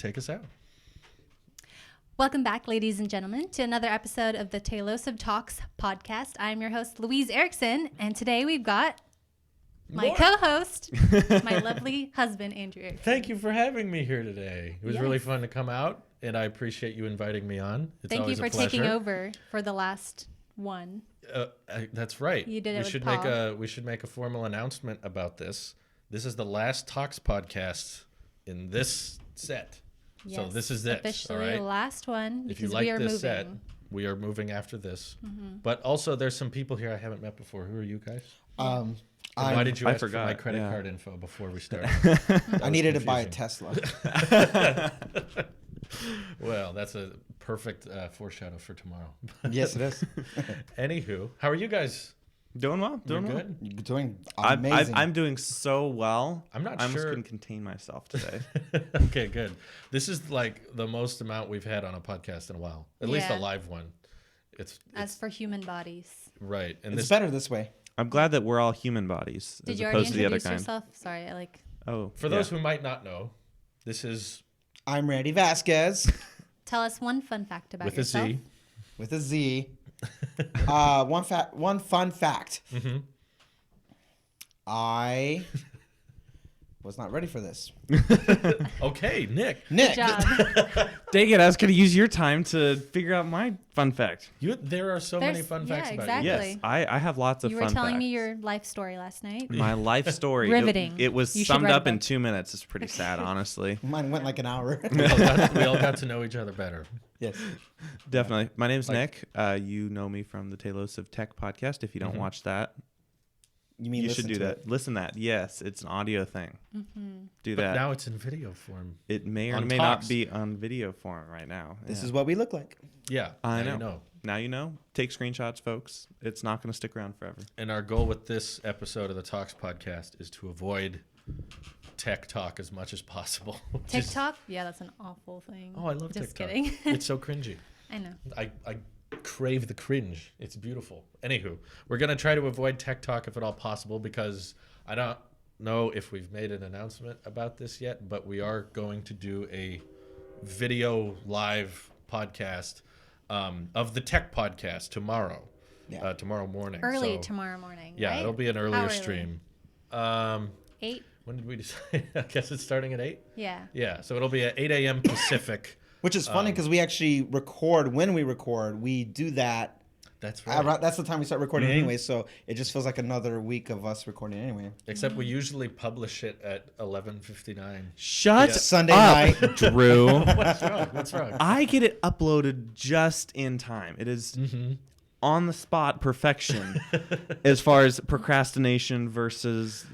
take us out. Welcome back, ladies and gentlemen, to another episode of the Tailosive Talks podcast. I'm your host, Louise Erickson, and today we've got my co-host, my lovely husband, Andrew Erickson. Thank you for having me here today. It was really fun to come out, and I appreciate you inviting me on. It's Thank you always for a pleasure. taking over for the last one. That's right. You did it we should with Paul. we should make a formal announcement about this. This is the last Talks podcast in this set. Yes, so this is it. Officially all right? the last one. If you because like we are this moving. set, we are moving after this. Mm-hmm. But also, there's some people here I haven't met before. Who are you guys? I Why did you ask for my forgot, credit card info before we started? needed to buy a confusing. Tesla. Well, that's a perfect foreshadow for tomorrow. Yes, it is. Anywho, how are you guys? Doing well. You're Doing well. good? You're doing amazing. I'm doing so well. I'm not I almost sure. couldn't contain myself today. Okay, good. This is like the most amount we've had on a podcast in a while. At least a Yeah. live one. It's As for human bodies. right. And it's this better this way. I'm glad that we're all human bodies Did as you already opposed to the other introduce kind. yourself? Sorry, I like. Oh, for those who might not know, this is I'm Randy Vazquez Tell us one fun fact about with a yourself. Z. with a Z. One fun fact. Mm-hmm. I was not ready for this. Okay, Nick. Nick, Good job. dang it! I was going to use your time to figure out my fun fact. There are so many fun facts about exactly. Yes, I have lots of You fun were telling facts. me your life story last night. My life story. Riveting. It was You should summed write a up in book. 2 minutes. It's pretty sad, honestly. mine went like an hour. We all got to know each other better. Yes. Definitely. My name's Like- Nick. You know me from the Tailosive Tech podcast. If you don't Mhm. watch that, You mean you listen should do to that. it? Listen to that. Yes, it's an audio thing. Mm-hmm. Do But that. now it's in video form. It may or on may Talks. not be on video form right now. This Yeah. is what we look like. Yeah, I now know. you know. Now you know. Take screenshots, folks. It's not going to stick around forever. And our goal with this episode of the Talks podcast is to avoid tech talk as much as possible. Just- TikTok? Yeah, that's an awful thing. Oh, I love Just TikTok. kidding. It's so cringy. I know. I crave the cringe. It's beautiful. Anywho, we're going to try to avoid tech talk if at all possible because I don't know if we've made an announcement about this yet, but we are going to do a video live podcast of the tech podcast tomorrow. Yeah. Tomorrow morning. Early So, tomorrow morning. Yeah, right? it'll be an How earlier early? stream. 8? When did we decide? I guess it's starting at 8? Yeah. Yeah, so it'll be at 8 a.m. Pacific. Which is funny because we actually record when we record. We do that. That's right. That's the time we start recording Mhm. anyway. So it just feels like another week of us recording anyway. Except we usually publish it at 11:59. Shut Yeah. Sunday up, night. Drew. What's wrong? What's wrong? I get it uploaded just in time. It is Mm-hmm. on the spot perfection as far as procrastination versus,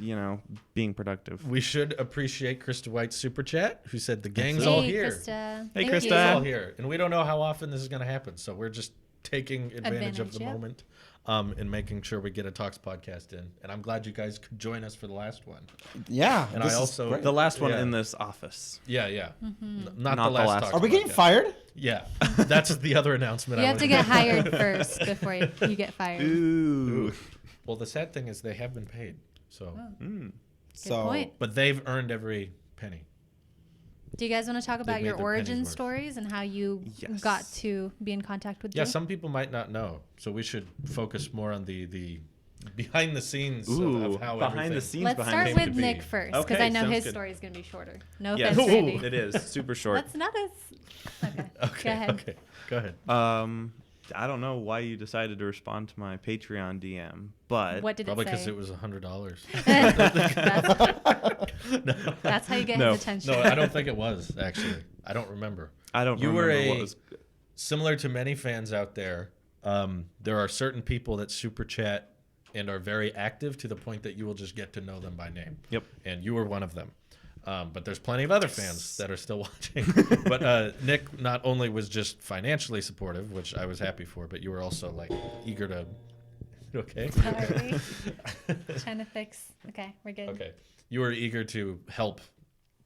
being productive. We should appreciate Krista White's super chat, who said the gang's Hey, all here. Krista. Hey, Thank Krista. you. It's all here, and we don't know how often this is going to happen, so we're just taking advantage of the Yep. moment and making sure we get a Talks podcast in. And I'm glad you guys could join us for the last one. Yeah. And this I is also great. The last one Yeah. in this office. Yeah. Mm-hmm. Not Not the the last. last Talks Are we getting podcast. fired? Yeah, that's the other announcement. You I have to wanted get hired first before you get fired. Ooh. Well, the sad thing is they have been paid, so Oh, Mm. good So point. but they've earned every penny. Do you guys want to talk about made your their pennies origin worth. stories and how you Yes. got to be in contact with Yeah, Drew? some people might not know, so we should focus more on the behind the scenes Ooh, of how behind the everything- scenes Let's behind start came with to be. Nick first because Okay, I know sounds his good. story is going to be shorter. No Yes, offense, Randy. it is super short. That's not as... Okay. Okay, Go ahead. okay, go ahead. I don't know why you decided to respond to my Patreon DM, but What did Probably it because say? it was $100. That's how you get No. his attention. No, I don't think it was actually. I don't remember. I don't You remember were what a was. similar to many fans out there. There are certain people that super chat and are very active to the point that you will just get to know them by name. Yep. And you were one of them. But there's plenty of other fans that are still watching. But Nick not only was just financially supportive, which I was happy for, but you were also like eager to. You okay? Sorry. Trying to fix. Okay, we're good. Okay. You were eager to help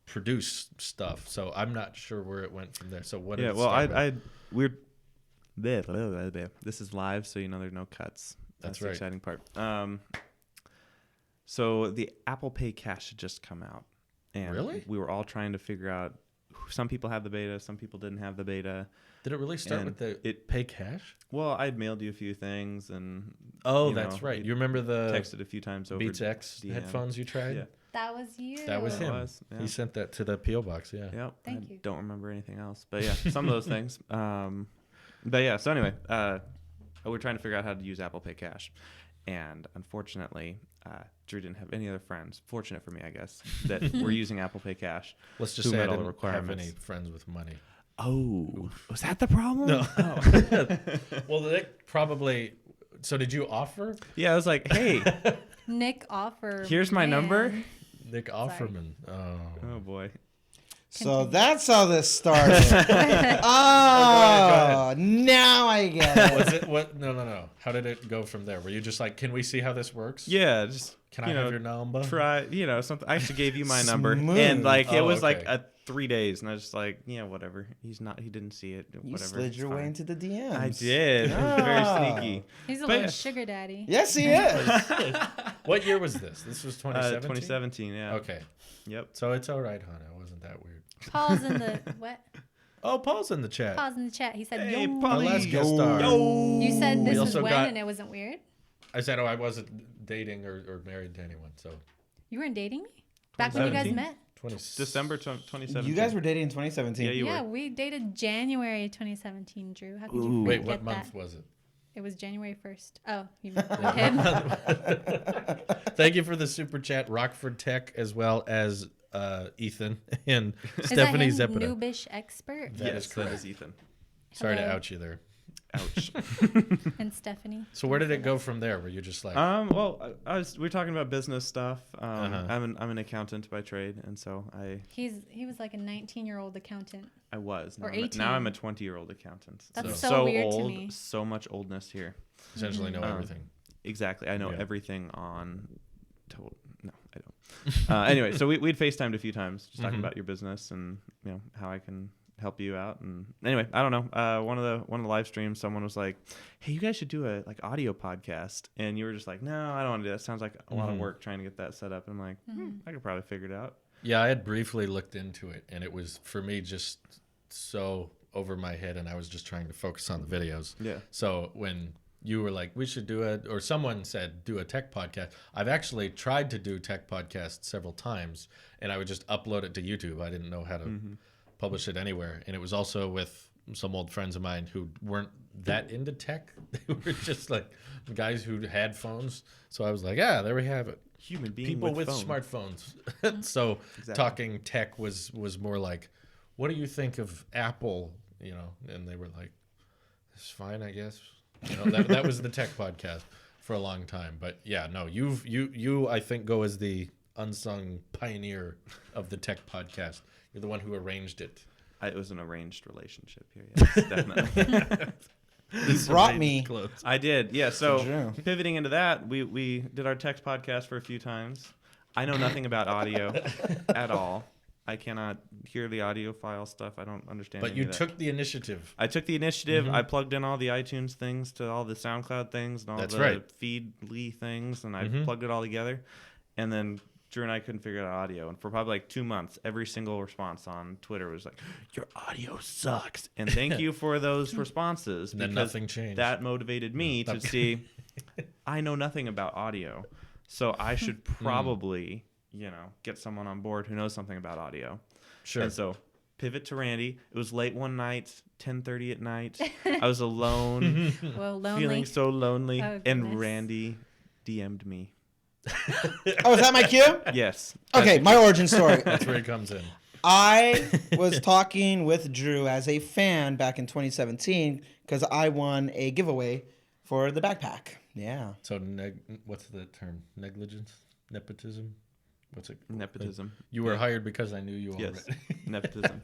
produce stuff, so I'm not sure where it went from there. So what? Yeah, did it well, start with? we're. This is live, so there's no cuts. That's the right. exciting part. So the Apple Pay Cash had just come out, and Really? we were all trying to figure out some people have the beta, some people didn't have the beta. Did it really start And with the pay cash? Well, I'd mailed you a few things and That's right. You remember the texted a few times over Beats X DM. headphones you tried? Yeah. That was you. That was It him. was, yeah. He sent that to the PO box. Yeah. Yep. Thank I you. don't remember anything else, but yeah, some of those things. But yeah. So anyway, we're trying to figure out how to use Apple Pay Cash, and unfortunately, Drew didn't have any other friends. Fortunate for me, I guess, that were using Apple Pay Cash. Let's just Who say I met all the didn't have requirements. any friends with money. Oh, was that the problem? No. Oh. Well, Nick probably. So did you offer Yeah, I was like, hey, Nick offer. here's my number. Nick Offerman? Oh boy. So that's how this started. ahead. Now I get it. Was it what? No. How did it go from there? Were you just like, can we see how this works? Yeah, just Can I have your number? try, something. I actually gave you my number, Smooth. and like it Oh, was like okay. 3 days, and I was just like, yeah, whatever. He didn't see it. You Whatever. slid it's your way fine. into the DMs. I did. Ah. Very sneaky. He's a But little yeah. sugar daddy. Yes, he is. What year was this? This was 2017. 2017. Yeah. Okay, Yep. so it's all right, Hannah. It wasn't that weird. Paul's in the what? Oh, Paul's in the chat. Paul's in the chat. He said, Hey, "Yo." Our last Paulie. guest star. You said this was also when, got- and it wasn't weird. I said, I wasn't dating or married to anyone. So You weren't dating me back when you guys 2017? met. 20, December 2017. You guys were dating in 2017. Yeah, you Yeah, were. we dated January 2017. Drew, how could Ooh. you Wait, forget what that? month was it? It was January 1st. Oh, you meant him. Thank you for the super chat, Rockford Tech, as well as Ethan and Is Stephanie that him, Zepeda. noobish expert? That Yes, is correct. that is Ethan. Sorry to Hello. out you there. Ouch. And Stephanie. So where did it go from there? Were you just like, Well, we were talking about business stuff. Uh-huh. I'm an accountant by trade, and so He was like a 19-year-old accountant. I was. Or Now I'm a 18. 20-year-old accountant. That's So so weird to old, me. so much oldness here. essentially know everything? Exactly. I know Yeah. everything on. No, I don't. Anyway, so we'd FaceTimed a few times, just talking Mhm. about your business and how I can help you out. And anyway, I don't know. One of the live streams, someone was like, "Hey, you guys should do a audio podcast," and you were just like, "No, I don't want to do that. Sounds like a lot of Mhm. work trying to get that set up." And I'm like, I could probably figure it out. Yeah, I had briefly looked into it, and it was, for me, just so over my head, and I was just trying to focus on the videos. Yeah. So when you were like, we should do it, or someone said, do a tech podcast, I've actually tried to do tech podcasts several times, and I would just upload it to YouTube. I didn't know how to publish it anywhere. And it was also with some old friends of mine who weren't that into tech. They were just like guys who had phones. So I was like, yeah, there we have it. Human being People with phone. smartphones. So Exactly. talking tech was more like, what do you think of Apple? And they were like, it's fine, I guess. That was the tech podcast for a long time. But yeah, no, you I think go as the unsung pioneer of the tech podcast. You're the one who arranged it. It was an arranged relationship here. Yes, definitely. You brought me. Close. I did. Yeah. So True. pivoting into that, we did our text podcast for a few times. I know nothing about audio at all. I cannot hear the audio file stuff. I don't understand. But any you of that. took the initiative. I took the initiative. Mhm. I plugged in all the iTunes things to all the SoundCloud things and all That's the right. Feedly things, and I Mhm. plugged it all together. And then Drew and I couldn't figure out audio. And for probably like 2 months, every single response on Twitter was like, "Your audio sucks." And thank you for those responses. And then because nothing changed. That motivated me to see, I know nothing about audio, so I should probably, get someone on board who knows something about audio. Sure. And so pivot to Randy. It was late one night, 10:30 at night. I was alone, Well, lonely. feeling so lonely, Oh, and goodness. Randy DM'd me. Oh, is that my cue? Yes. Okay, my origin story. That's where it comes in. I was talking with Drew as a fan back in 2017 because I won a giveaway for the backpack. Yeah. So what's the term? Negligence? Nepotism? What's it? Nepotism. You were Yeah. hired because I knew you Yes. already. Nepotism.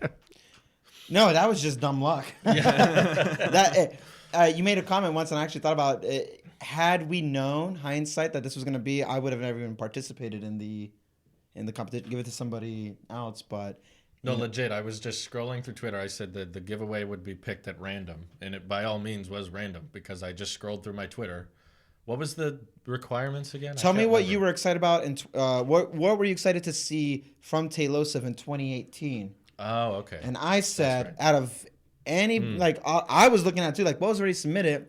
No, that was just dumb luck. You made a comment once, and I actually thought about it. Had we known, hindsight, that this was going to be, I would have never even participated in the competition. Give it to somebody else, but No, legit. I was just scrolling through Twitter. I said that the giveaway would be picked at random, and it by all means was random because I just scrolled through my Twitter. What was the requirements again? Tell me what you were excited about, and what were you excited to see from Tailosive in 2018? Oh, okay. And I said, right. out of any, like, I was looking at it too, like, what was already submitted?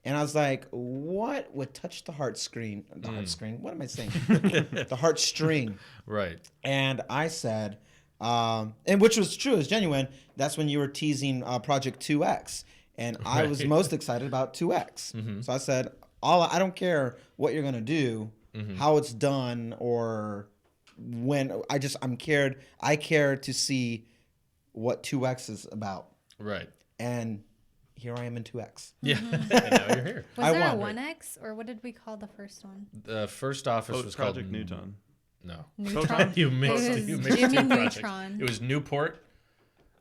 And I was like, what would touch the heart screen? The heart screen? What am I saying? The heart string. Right. And I said, and which was true, it was genuine. That's when you were teasing Project 2X. And I was most excited about 2X. So I said, I don't care what you're going to do, how it's done, or when. I care to see what 2X is about. Right. And here I am in 2X. Yeah. And now you're here. Was I there a won. 1X, or what did we call the first one? The first office was Project called Newton. No. Neutron. You mixed It was you mixed Jimmy two projects. Neutron. It was Newport.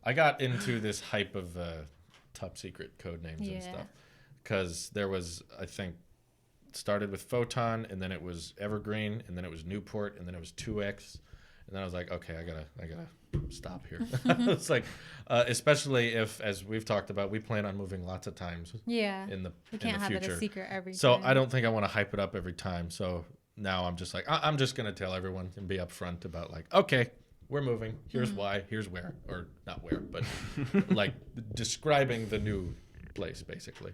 I got into this hype of top secret code names and Yeah. stuff because there was, I think, started with Photon, and then it was Evergreen, and then it was Newport, and then it was 2X, and then I was like, okay, I gotta stop here. It's like, especially if, as we've talked about, we plan on moving lots of times Yeah. in the We can't have future. it a secret every So time. I don't think I want to hype it up every time. So now I'm just like, I'm just going to tell everyone and be upfront about like, okay, we're moving. Here's why. Here's where. Or not where, but like describing the new place, basically.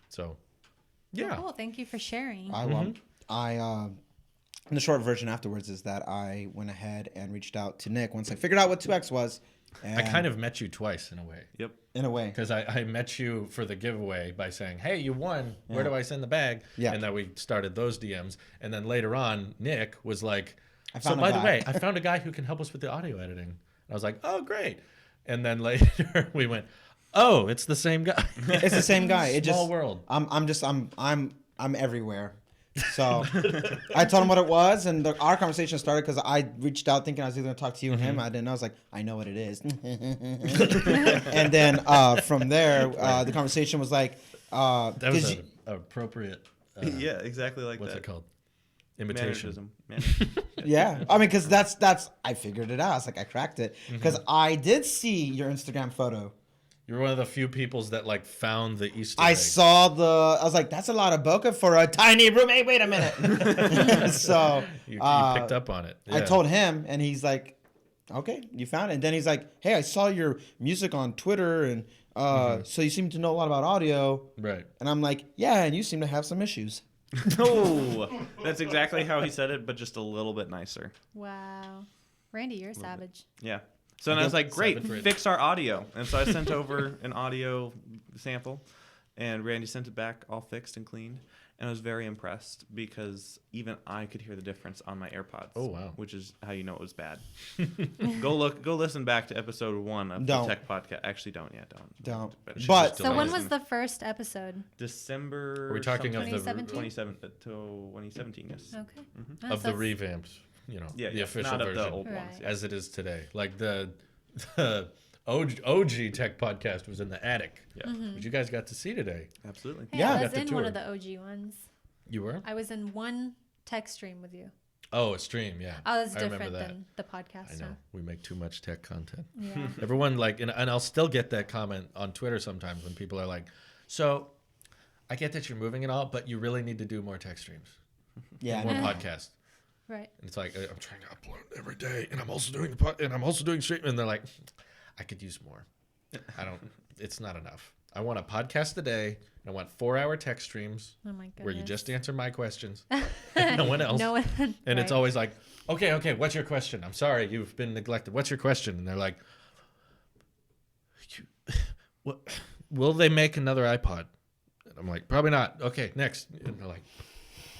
So, yeah. Cool. Thank you for sharing. And the short version afterwards is that I went ahead and reached out to Nick once I figured out what 2X was. And I kind of met you twice in a way. Yep. in a way. Because I met you for the giveaway by saying, hey, you won. Where Yeah. do I send the bag? Yeah. And then we started those DMs. And then later on, Nick was like, I so found a by the guy." way, I found a guy who can help us with the audio editing. And I was like, oh, great. And then later we went, oh, it's the same guy. It's the same guy. It Small just world. I'm everywhere. So I told him what it was, and our conversation started because I reached out thinking I was either going to talk to you and him. I didn't know. I was like, I know what it is. And then from there, the conversation was like, That was an appropriate, Yeah, exactly like what's that. it called? Imitation. Mannerism. yeah. I mean, because that's I figured it out. I was like, I cracked it because I did see your Instagram photo. You're one of the few peoples that like found the Easter I egg. saw I was like, that's a lot of bokeh for a tiny room. Hey, wait a minute. So You picked up on it. I Yeah. told him, and he's like, okay, you found it. And then he's like, hey, I saw your music on Twitter, and so you seem to know a lot about audio. Right. And I'm like, yeah, and you seem to have some issues. No, that's exactly how he said it, but just a little bit nicer. Wow. Randy, you're a savage. Yeah. So then I was like, great, Savage Randy. fix our audio. And so I sent over an audio sample, and Randy sent it back all fixed and cleaned. And I was very impressed because even I could hear the difference on my AirPods. Oh, wow. Which is how you know it was bad. Go listen back to episode 1 of Don't. the Tech Podcast. Actually, don't. Don't. But it should But- just So delete when it. was the first episode? December? Are we talking of the 2017? 2017, yes. Okay. Of the revamps, you know, Yeah, the yeah, official not of version the old ones. Right. Yeah. as it is today. Like the OG Tech Podcast was in the attic, Yeah. which you guys got to see today. Absolutely. Hey, Yeah. I Got was the in one of tour. the OG ones. You were? I was in one tech stream with you. Oh, a stream, yeah. Oh, it's I remember different that. than the podcast. I know. We make too much tech content. Yeah. Everyone like, and I'll still get that comment on Twitter sometimes when people are like, so I get that you're moving and all, but you really need to do more tech streams, Yeah. more no. podcasts. Right. And it's like, I'm trying to upload every day, and I'm also doing stream, and they're like, I could use more. It's not enough. I want a podcast a day, and I want 4-hour tech streams Oh my goodness. where you just answer my questions, no one else. No one. And it's right. always like, okay, what's your question? I'm sorry, you've been neglected. What's your question? And they're like, what? Will they make another iPod? And I'm like, probably not. Okay, next. And they're like,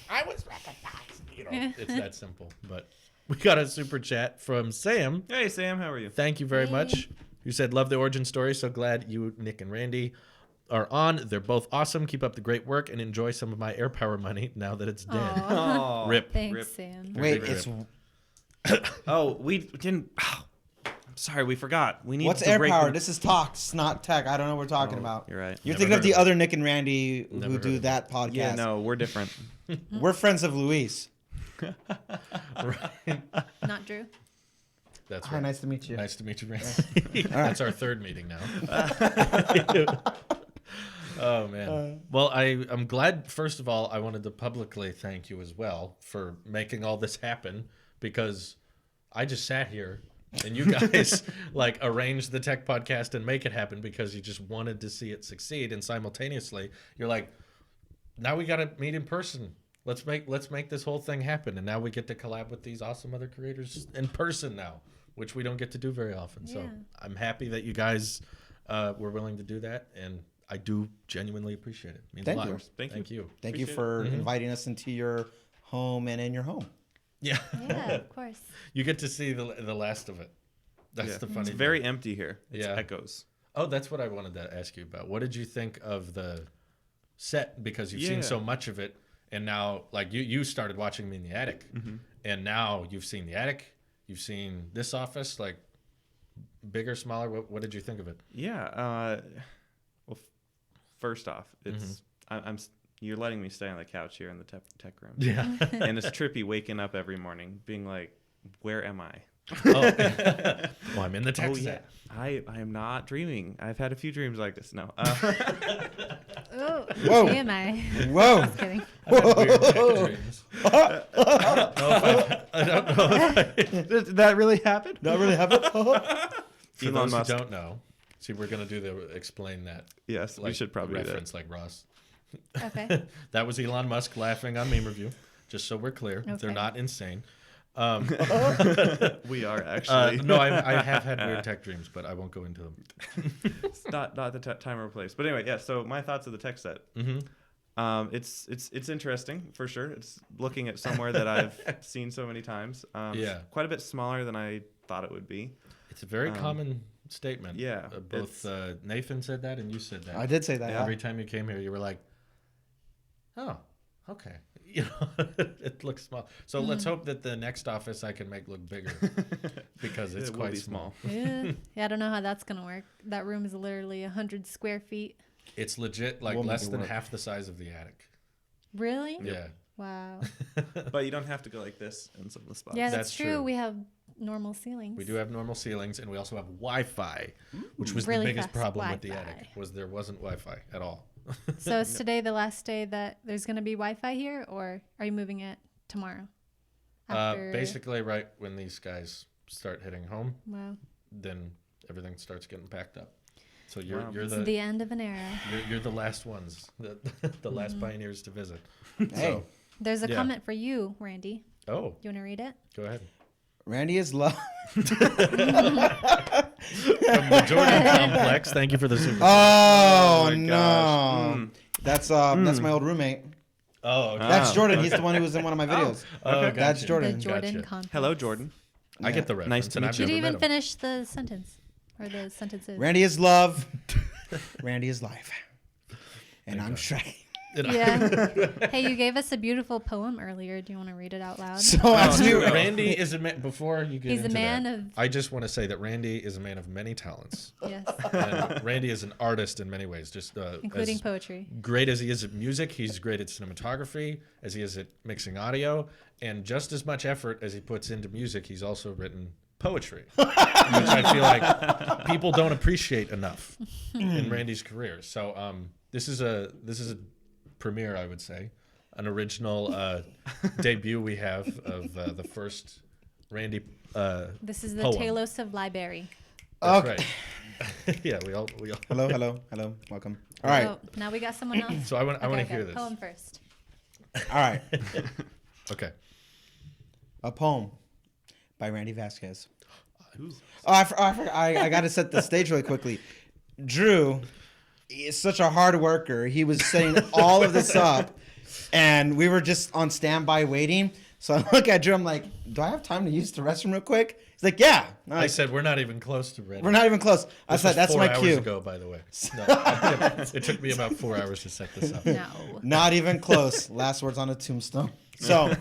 I was recognized. You know, it's that simple. But we got a super chat from Sam. Hey, Sam, how are you? Thank you very much. Who said, love the origin story. So glad you, Nick and Randy, are on. They're both awesome. Keep up the great work and enjoy some of my AirPower money now that it's dead. Aw. Oh, Rip. Thanks, Rip. Sam. Wait, Rip. it's Oh, we didn't. Oh, I'm sorry, we forgot. We need what's to air break power? the- This is talks, not tech. I don't know what we're talking about. You're right. You're Never thinking of heard the of other Nick and Randy Never who heard do of that podcast. Yeah, no, we're different. We're friends of Luis. Right. Not Drew. That's Hi, right. nice to meet you. Nice to meet you, Randy. That's our third meeting now. Oh, man. Well, I'm glad, first of all, I wanted to publicly thank you as well for making all this happen because I just sat here And you guys like arranged the tech podcast and make it happen because you just wanted to see it succeed. And simultaneously, you're like, now we got to meet in person. Let's make this whole thing happen. And now we get to collab with these awesome other creators in person now, which we don't get to do very often. So I'm happy that you guys were willing to do that. And I do genuinely appreciate it. It means a lot. Thank you. Thank you for inviting us into your home and in your home. Yeah. Yeah, of course. You get to see the last of it. That's the funny It's thing. very empty here. It's Yeah. echoes. Oh, that's what I wanted to ask you about. What did you think of the set? Because you've seen so much of it, and now, like, you started watching me in the attic, and now you've seen the attic, you've seen this office, like, bigger, smaller. What did you think of it? Yeah. Well, first off, it's you're letting me stay on the couch here in the tech room. Yeah. And it's trippy waking up every morning being like, where am I? Well, I'm in the tech set. I am not dreaming. I've had a few dreams like this. No. Oh, Whoa. am I? Whoa. Just kidding. I've had weird tech dreams. I don't know if Did that really happen? That really happened? For Elon those Musk. who don't know, see, we're going to do the explain that. Yes, we Like, should probably do that. reference like Ross. Okay. That was Elon Musk laughing on Meme Review, just so we're clear. They're Okay. not insane. We are actually. No, I have had weird tech dreams, but I won't go into them. It's not the time or place. But anyway, yeah. So my thoughts of the tech set. It's interesting for sure. It's looking at somewhere that I've seen so many times. Yeah. Quite a bit smaller than I thought it would be. It's a very common statement. yeah, Both Nathan said that and you said that. I did say that. Yeah. Every time you came here, you were like, oh, okay. You know, it looks small. So let's hope that the next office I can make look bigger because it's It will quite be small. Yeah, I don't know how that's gonna work. That room is literally 100 square feet. It's legit like We'll make less it than work. half the size of the attic. Really? Yeah. Wow. But you don't have to go like this in some of the spots. Yeah, That's that's true. true. We have normal ceilings. We do have normal ceilings, and we also have Wi-Fi, which was Really the biggest fast problem with the Wi-Fi. attic. Was there wasn't Wi-Fi at all. So is today the last day that there's gonna be Wi-Fi here, or are you moving it tomorrow? Basically, right when these guys start hitting home, Wow. then everything starts getting packed up. So Wow. you're This the is the end of an era. you're the last ones, the last pioneers to visit. Hey, So, There's a Yeah. comment for you, Randy. oh, You want to read it? go ahead. Randy is love. From the Jordan Complex, thank you for the super. Oh, my no. gosh. That's my old roommate. Oh, okay. That's Ah, Jordan. He's the one who was in one of my videos. Oh, That's gotcha. Jordan. The Jordan Gotcha. complex. Hello, Jordan. I get the reference. Nice to and meet I've you. Did you never even met him. finish the sentence or the sentences? Randy is love. Randy is life. And I'm Shrek. Yeah. Hey, you gave us a beautiful poem earlier. Do you want to read it out loud? So as we were, Randy is a man. Before you get He's a into man that, of- I just want to say that Randy is a man of many talents. Yes. And Randy is an artist in many ways. Just Including as poetry. great as he is at music, he's great at cinematography, as he is at mixing audio, and just as much effort as he puts into music, he's also written poetry, which I feel like people don't appreciate enough in Randy's career. So this is a premiere, I would say, an original debut we have of the first Randy. This is the poem. Tailosive Library. That's Okay. right. Yeah, we all. hello. Welcome. All right. Oh, now we got someone else. So I want to Okay, hear okay. this. Poem first. All right. Okay. A poem by Randy Vazquez. Oh, I forgot. I got to set the stage really quickly. Drew is such a hard worker. He was setting all of this up, and we were just on standby waiting. So I look at Drew. I'm like, "Do I have time to use the restroom real quick?" He's like, "Yeah." I'm I like, said we're not even close to ready. "We're not even close." I This said, was "That's 4 my hours cue." ago, by the way. No, it took me about 4 hours to set this up. No. Not even close. Last words on a tombstone. So,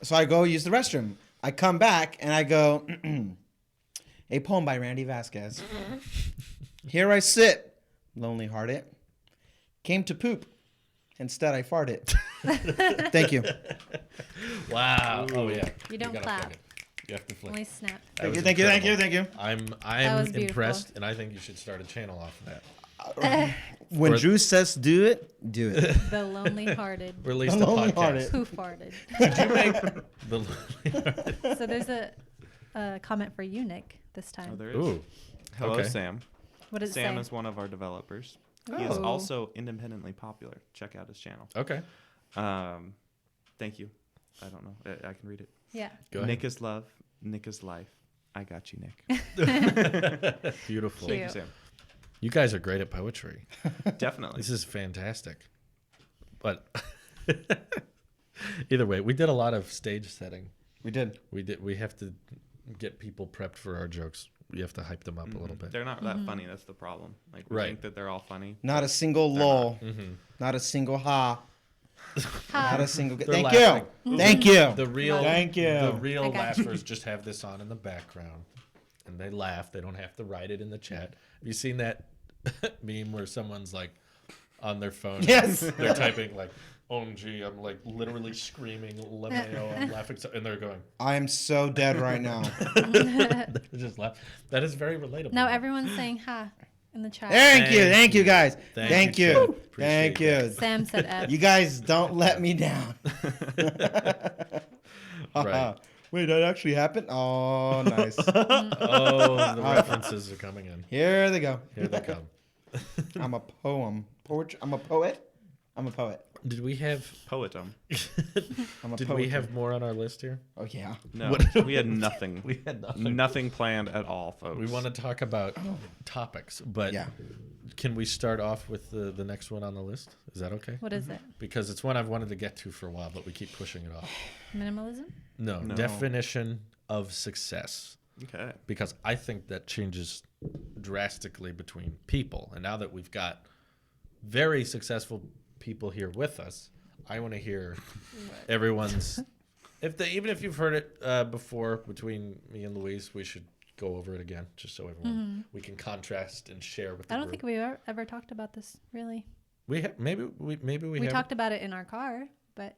so I go use the restroom. I come back and I go, a poem by Randy Vazquez. Here I sit, lonely hearted. Came to poop. Instead, I farted. Thank you. Wow. Oh yeah. You don't gotta clap. flick it. You have to flick. Only snap. That Thank was you. incredible. I'm was beautiful. impressed, and I think you should start a channel off of that. When Or- Drew says do it, do it. The lonely hearted. Release the Lonely podcast. Hearted. Who farted? Did you make the lonely hearted? So there's a a comment for you, Nick, this time. Oh, there is. Ooh. Hello, Okay. Sam. What does it Sam say? is one of our developers. He is Oh. also independently popular. Check out his channel. Okay. Thank you. I don't know. I can read it. Yeah. Go Nick is love. Nick is life. I got you, Nick. ahead. Beautiful. Cute. Thank you, Sam. You guys are great at poetry. Definitely. This is fantastic. But either way, we did a lot of stage setting. We did. We have to get people prepped for our jokes. We have to hype them up a little bit. They're not that funny. That's the problem. Like we Right. think that they're all funny. Not a single They're lull. Mm-hmm. Not a single ha. Ha. Not a single. They're Thank laughing. you. Thank you. The real Thank you. The I real got you. laughers just have this on in the background, and they laugh. They don't have to write it in the chat. Have you seen that meme where someone's like on their phone? Yes. They're typing like, "OMG, I'm like literally screaming, LMAO, I'm laughing," and they're going, I am so dead right now. they just laugh. That is very relatable. Now everyone's saying ha in the chat. Thank you, guys. Thank Thank you, you. Sam. Appreciate Thank you. that. Sam said F. You guys don't let me down. Right. Wait, that actually happened? Oh, nice. Oh, the references are coming in. Here they go. Here they come. I'm a poem. I'm a poet. I'm a poet. Did we have? Poetum. I'm a Did poet. we have more on our list here? Oh, yeah. No, What- we had nothing. We had nothing. Nothing planned at all, folks. We want to talk about topics, but Yeah. can we start off with the next one on the list? Is that okay? What is it? Because it's one I've wanted to get to for a while, but we keep pushing it off. Minimalism? No, No. definition of success. Okay. Because I think that changes drastically between people. And now that we've got very successful people here with us, I want to hear everyone's. Even if you've heard it before between me and Louise, we should go over it again, just so everyone we can contrast and share with the I don't group. think we've ever talked about this, really. We maybe we We have. talked about it in our car, but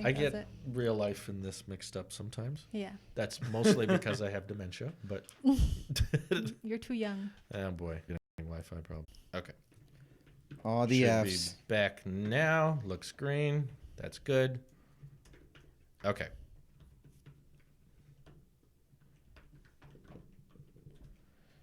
I think get that's it. real life and this mixed up sometimes. Yeah. That's mostly because I have dementia, but You're too young. oh boy, Wi-Fi problem. Okay. All the Should F's. be back now. Looks green. That's good. Okay.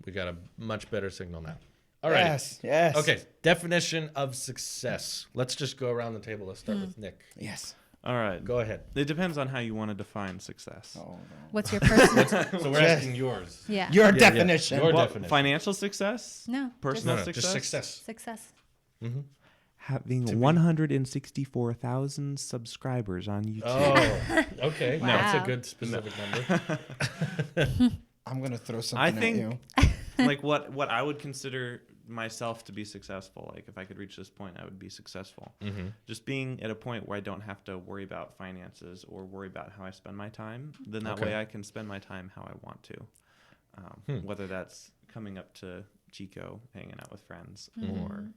We got a much better signal now. All right. Yes. Yes. Okay. Definition of success. Let's just go around the table. Let's start with Nick. Yes. All right. Go ahead. It depends on how you want to define success. Oh, no. What's your personal? So we're Yes. asking yours. Yeah. Your Yeah, yeah. definition. Your Well, definition. financial success? No. Personal No, success? just success. Success. Mm-hmm. Having To be- 164,000 subscribers on YouTube. Oh, okay. Wow. That's a good specific number. I'm going to throw something I at think- you. Like what I would consider myself to be successful. Like if I could reach this point, I would be successful. Mm-hmm. Just being at a point where I don't have to worry about finances or worry about how I spend my time. Then that Okay. way I can spend my time how I want to. Whether that's coming up to Chico, hanging out with friends, or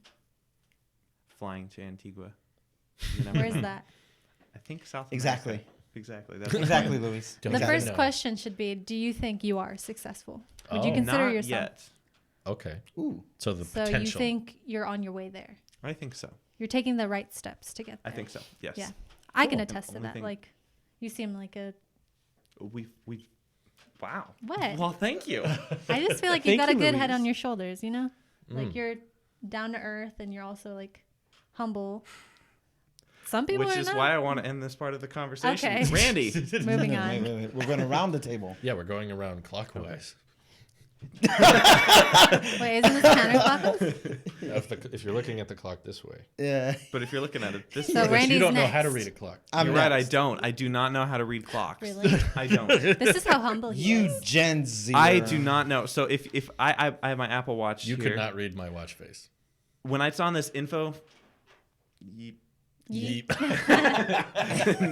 flying to Antigua. You never Where's know. that? I think South Exactly. America. Exactly. That's Exactly, Luis. Don't The Exactly. first No. question should be, do you think you are successful? Would you Oh. consider Not yourself? yet. Okay. Ooh. So the So potential. you think you're on your way there? I think so. You're taking the right steps to get I there. think so. Yes. Yeah. I can Cool. attest to Only that. thing- Like, you seem like a. We wow. What? Well, thank you. I just feel like you Thank got a you, good head Louise. on your shoulders, you know? Like Mm. you're down to earth and you're also like humble. Some people Which are is not. why I want to end this part of the conversation. Okay. Randy. Moving Wait, on. wait. We're going around the table. Yeah, we're going around clockwise. Wait, isn't this counterclockwise? If you're looking at the clock this way. Yeah. But if you're looking at it this So way, But Randy's you don't know how to next. read a clock. I'm you're right. I next. don't. I do not know how to read clocks. Really? I don't. This is how humble he You is. Gen Z. I do not know. So if I have my Apple Watch You here. could not read my watch face. When it's on this info, yeep. Yeet.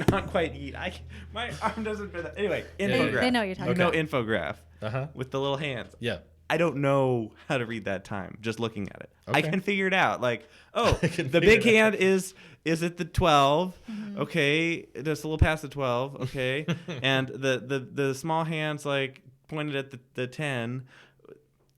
Not quite yeet. My arm doesn't fit that. Anyway, They- infograph. they know what you're talking You know Okay. infograph Uh-huh. with the little hands. Yeah. I don't know how to read that time just looking at it. I Okay. can figure it out. Like, oh, I can the figure big it out. hand is at the 12. Okay, just a little past the 12. Okay, and the small hand's like pointed at the 10.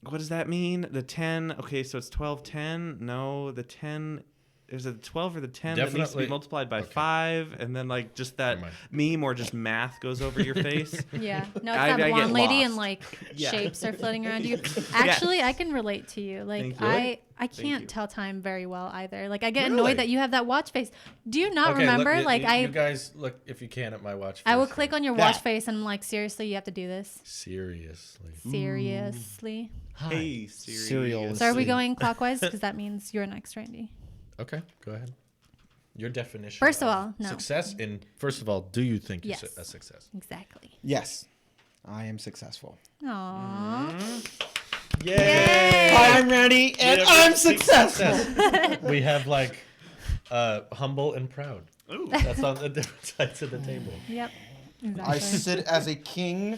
What does that mean? The 10. Okay, so it's 12, 10. No, the 10 is it 12 or the 10 that needs to be Definitely. multiplied by Okay. 5, and then like just that Never meme or just math goes over your face. Yeah. No, it's I that get blonde lady and lost. like Yeah. shapes are floating around you. Actually, I can relate to you. Like Thank you. I can't you. tell time very well either. Like I get Really? annoyed that you have that watch face. Do you not remember? Look, like you guys look if you can at my watch. I will face. click on your watch face and I'm like, seriously, you have to do this. Seriously. Seriously. Hey, Cereals. So are we See. going clockwise? Because that means you're next, Randy. Okay, go ahead. Your definition. First of all, no. Success in. First of all, do you think Yes. you're a success? Exactly. Yes, I am successful. Aww. Yay! I'm ready and I'm successful. We have like humble and proud. Ooh. That's on the different sides of the table. Yep. I Exactly. sit as a king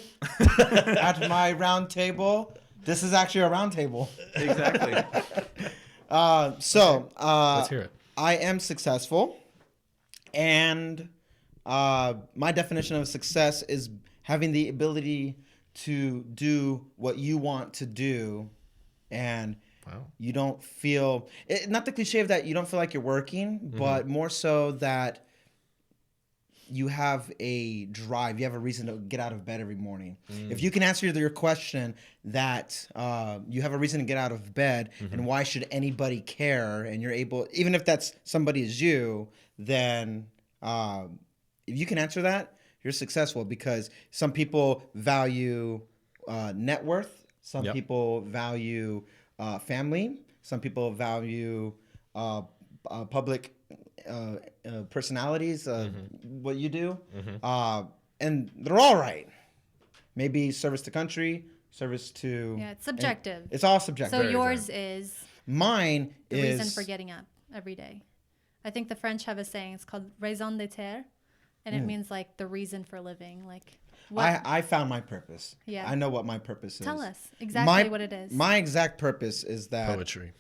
at my round table. This is actually a round table. Exactly. Let's hear it. I am successful, and my definition of success is having the ability to do what you want to do, and Wow. you don't feel not the cliche of that you don't feel like you're working, but more so that you have a drive, you have a reason to get out of bed every morning. If you can answer your question that you have a reason to get out of bed, and why should anybody care, and you're able, even if that's somebody is you, then if you can answer that, you're successful, because some people value net worth, some Yep. people value family, some people value public personalities, what you do, and they're all right. Maybe service to country, service to Yeah, it's subjective. It's all subjective. So Very yours is Mine the is reason for getting up every day. I think the French have a saying. It's called raison d'être, and it means like the reason for living. Like what? I found my purpose. Yeah. I know what my purpose is. Tell us exactly what it is. My exact purpose is that Poetry.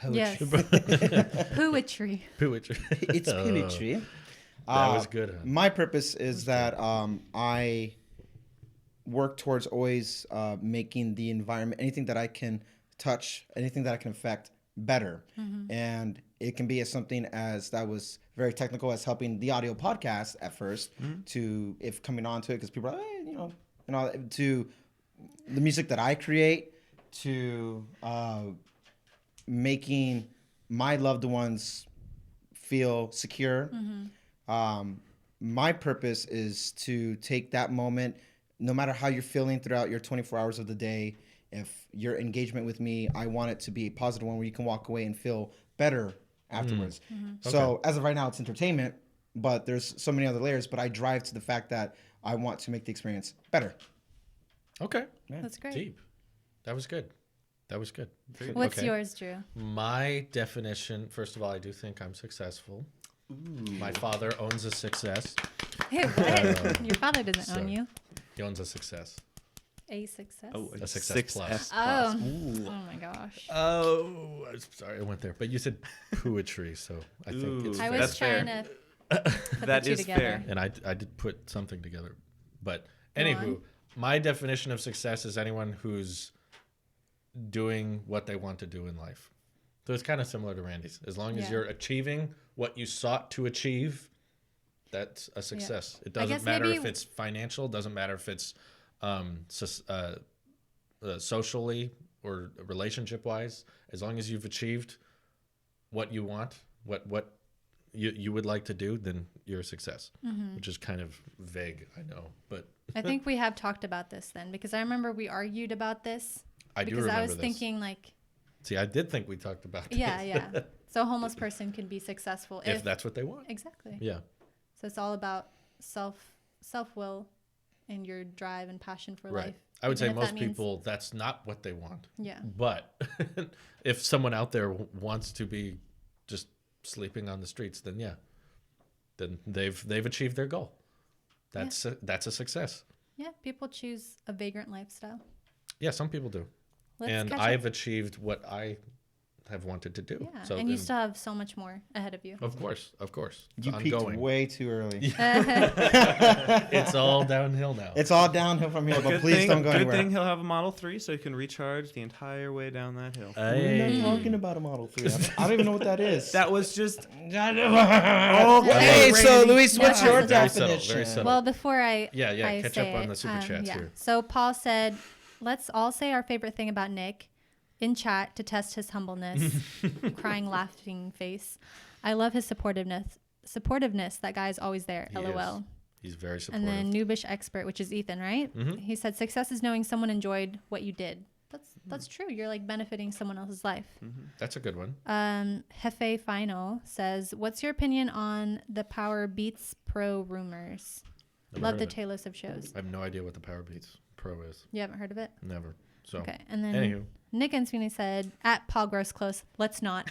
Yes. Poetry. Poetry. it's poetry. That was good. Huh? My purpose is that I work towards always making the environment, anything that I can touch, anything that I can affect, better. And it can be as something as that was very technical as helping the audio podcast at first to if coming on to it because people are hey, to the music that I create to making my loved ones feel secure. My purpose is to take that moment, no matter how you're feeling throughout your 24 hours of the day. If your engagement with me, I want it to be a positive one where you can walk away and feel better afterwards. So as of right now, it's entertainment, but there's so many other layers. But I drive to the fact that I want to make the experience better. Okay. That's great. Deep. That was good. That was good. What's Okay. yours, Drew? My definition, first of all, I do think I'm successful. My father owns a success. Hey, what? Your father doesn't So- own you. He owns a success. A success. A success plus. Oh. Oh my gosh. Oh, I'm sorry, I went there. But you said poetry, so I think it's Ooh. I fair. was That's trying fair. to put That the two is together. fair. And I did put something together. But Go anywho, on. my definition of success is anyone who's doing what they want to do in life. So it's kind of similar to Randy's. As long as Yeah. you're achieving what you sought to achieve, that's a success. It I doesn't guess matter maybe- if it's financial, doesn't matter if it's socially or relationship wise. As long as you've achieved what you want, what you would like to do, then you're a success. Which is kind of vague, I know, but I think we have talked about this then because I remember we argued about this. I do because remember I was this. thinking like, See, I did think we talked about this. yeah. So a homeless person can be successful if that's what they want. exactly. Yeah. So it's all about self-will and your drive and passion for Right. life. I would Even say if most that means- people, that's not what they want. Yeah. But if someone out there wants to be just sleeping on the streets, then yeah, then they've achieved their goal. That's a success. Yeah. People choose a vagrant lifestyle. Yeah, some people do. Let's And catch I've up. achieved what I have wanted to do. Yeah, So and you still have so much more ahead of you. of course. It's You peaked ongoing. way too early. It's all downhill now. It's all downhill from here, but Good please thing, don't go good anywhere. thing he'll have a Model 3 so he can recharge the entire way down that hill. We're Hey. not talking about a Model 3. I don't even know what that is. That was just Hey, so Randy. Luis, what's No, your it's very subtle, definition? very subtle. Well, before I Yeah, catch say up on it, the super chats here. So Paul said, "Let's all say our favorite thing about Nick in chat to test his humbleness." Crying, laughing face. I love his supportiveness. That guy's always there. He LOL. is. He's very supportive. And then noobish expert, which is Ethan, right? Mhm. He said, "Success is knowing someone enjoyed what you did." That's true. You're like benefiting someone else's life. That's a good one. Hefe Final says, "What's your opinion on the Power Beats Pro rumors? Never Love heard the of it. Tailosive shows. I have no idea what the Power Beats Pro is. You haven't heard of it? Never. So, Okay. And then anywho. Nick Ansuini said, "At Paul Gross Close, let's not."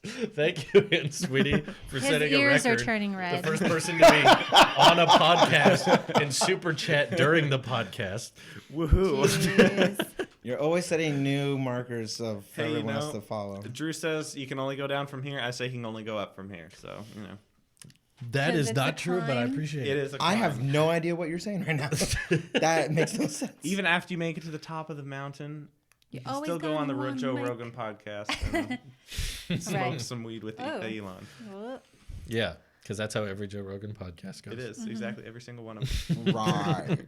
Thank you, Sweetie, for His setting a ears are record. turning The red. first person to be on a podcast in super chat during the podcast. woohoo. Jeez. You're always setting new markers of Hey, everyone else know, to follow. Drew says you can only go down from here. I say he can only go up from here. So, That 'Cause is it's not a true, but I climb. appreciate it it. is a I climb. have no idea what you're saying right now. That makes no sense. Even after you make it to the top of the mountain, you can always still go got on the one Joe mic. Rogan podcast and smoke Right. some weed with Oh. Elon. Whoop. Yeah, because that's how every Joe Rogan podcast goes. It is Mm-hmm. exactly every single one of them. Right.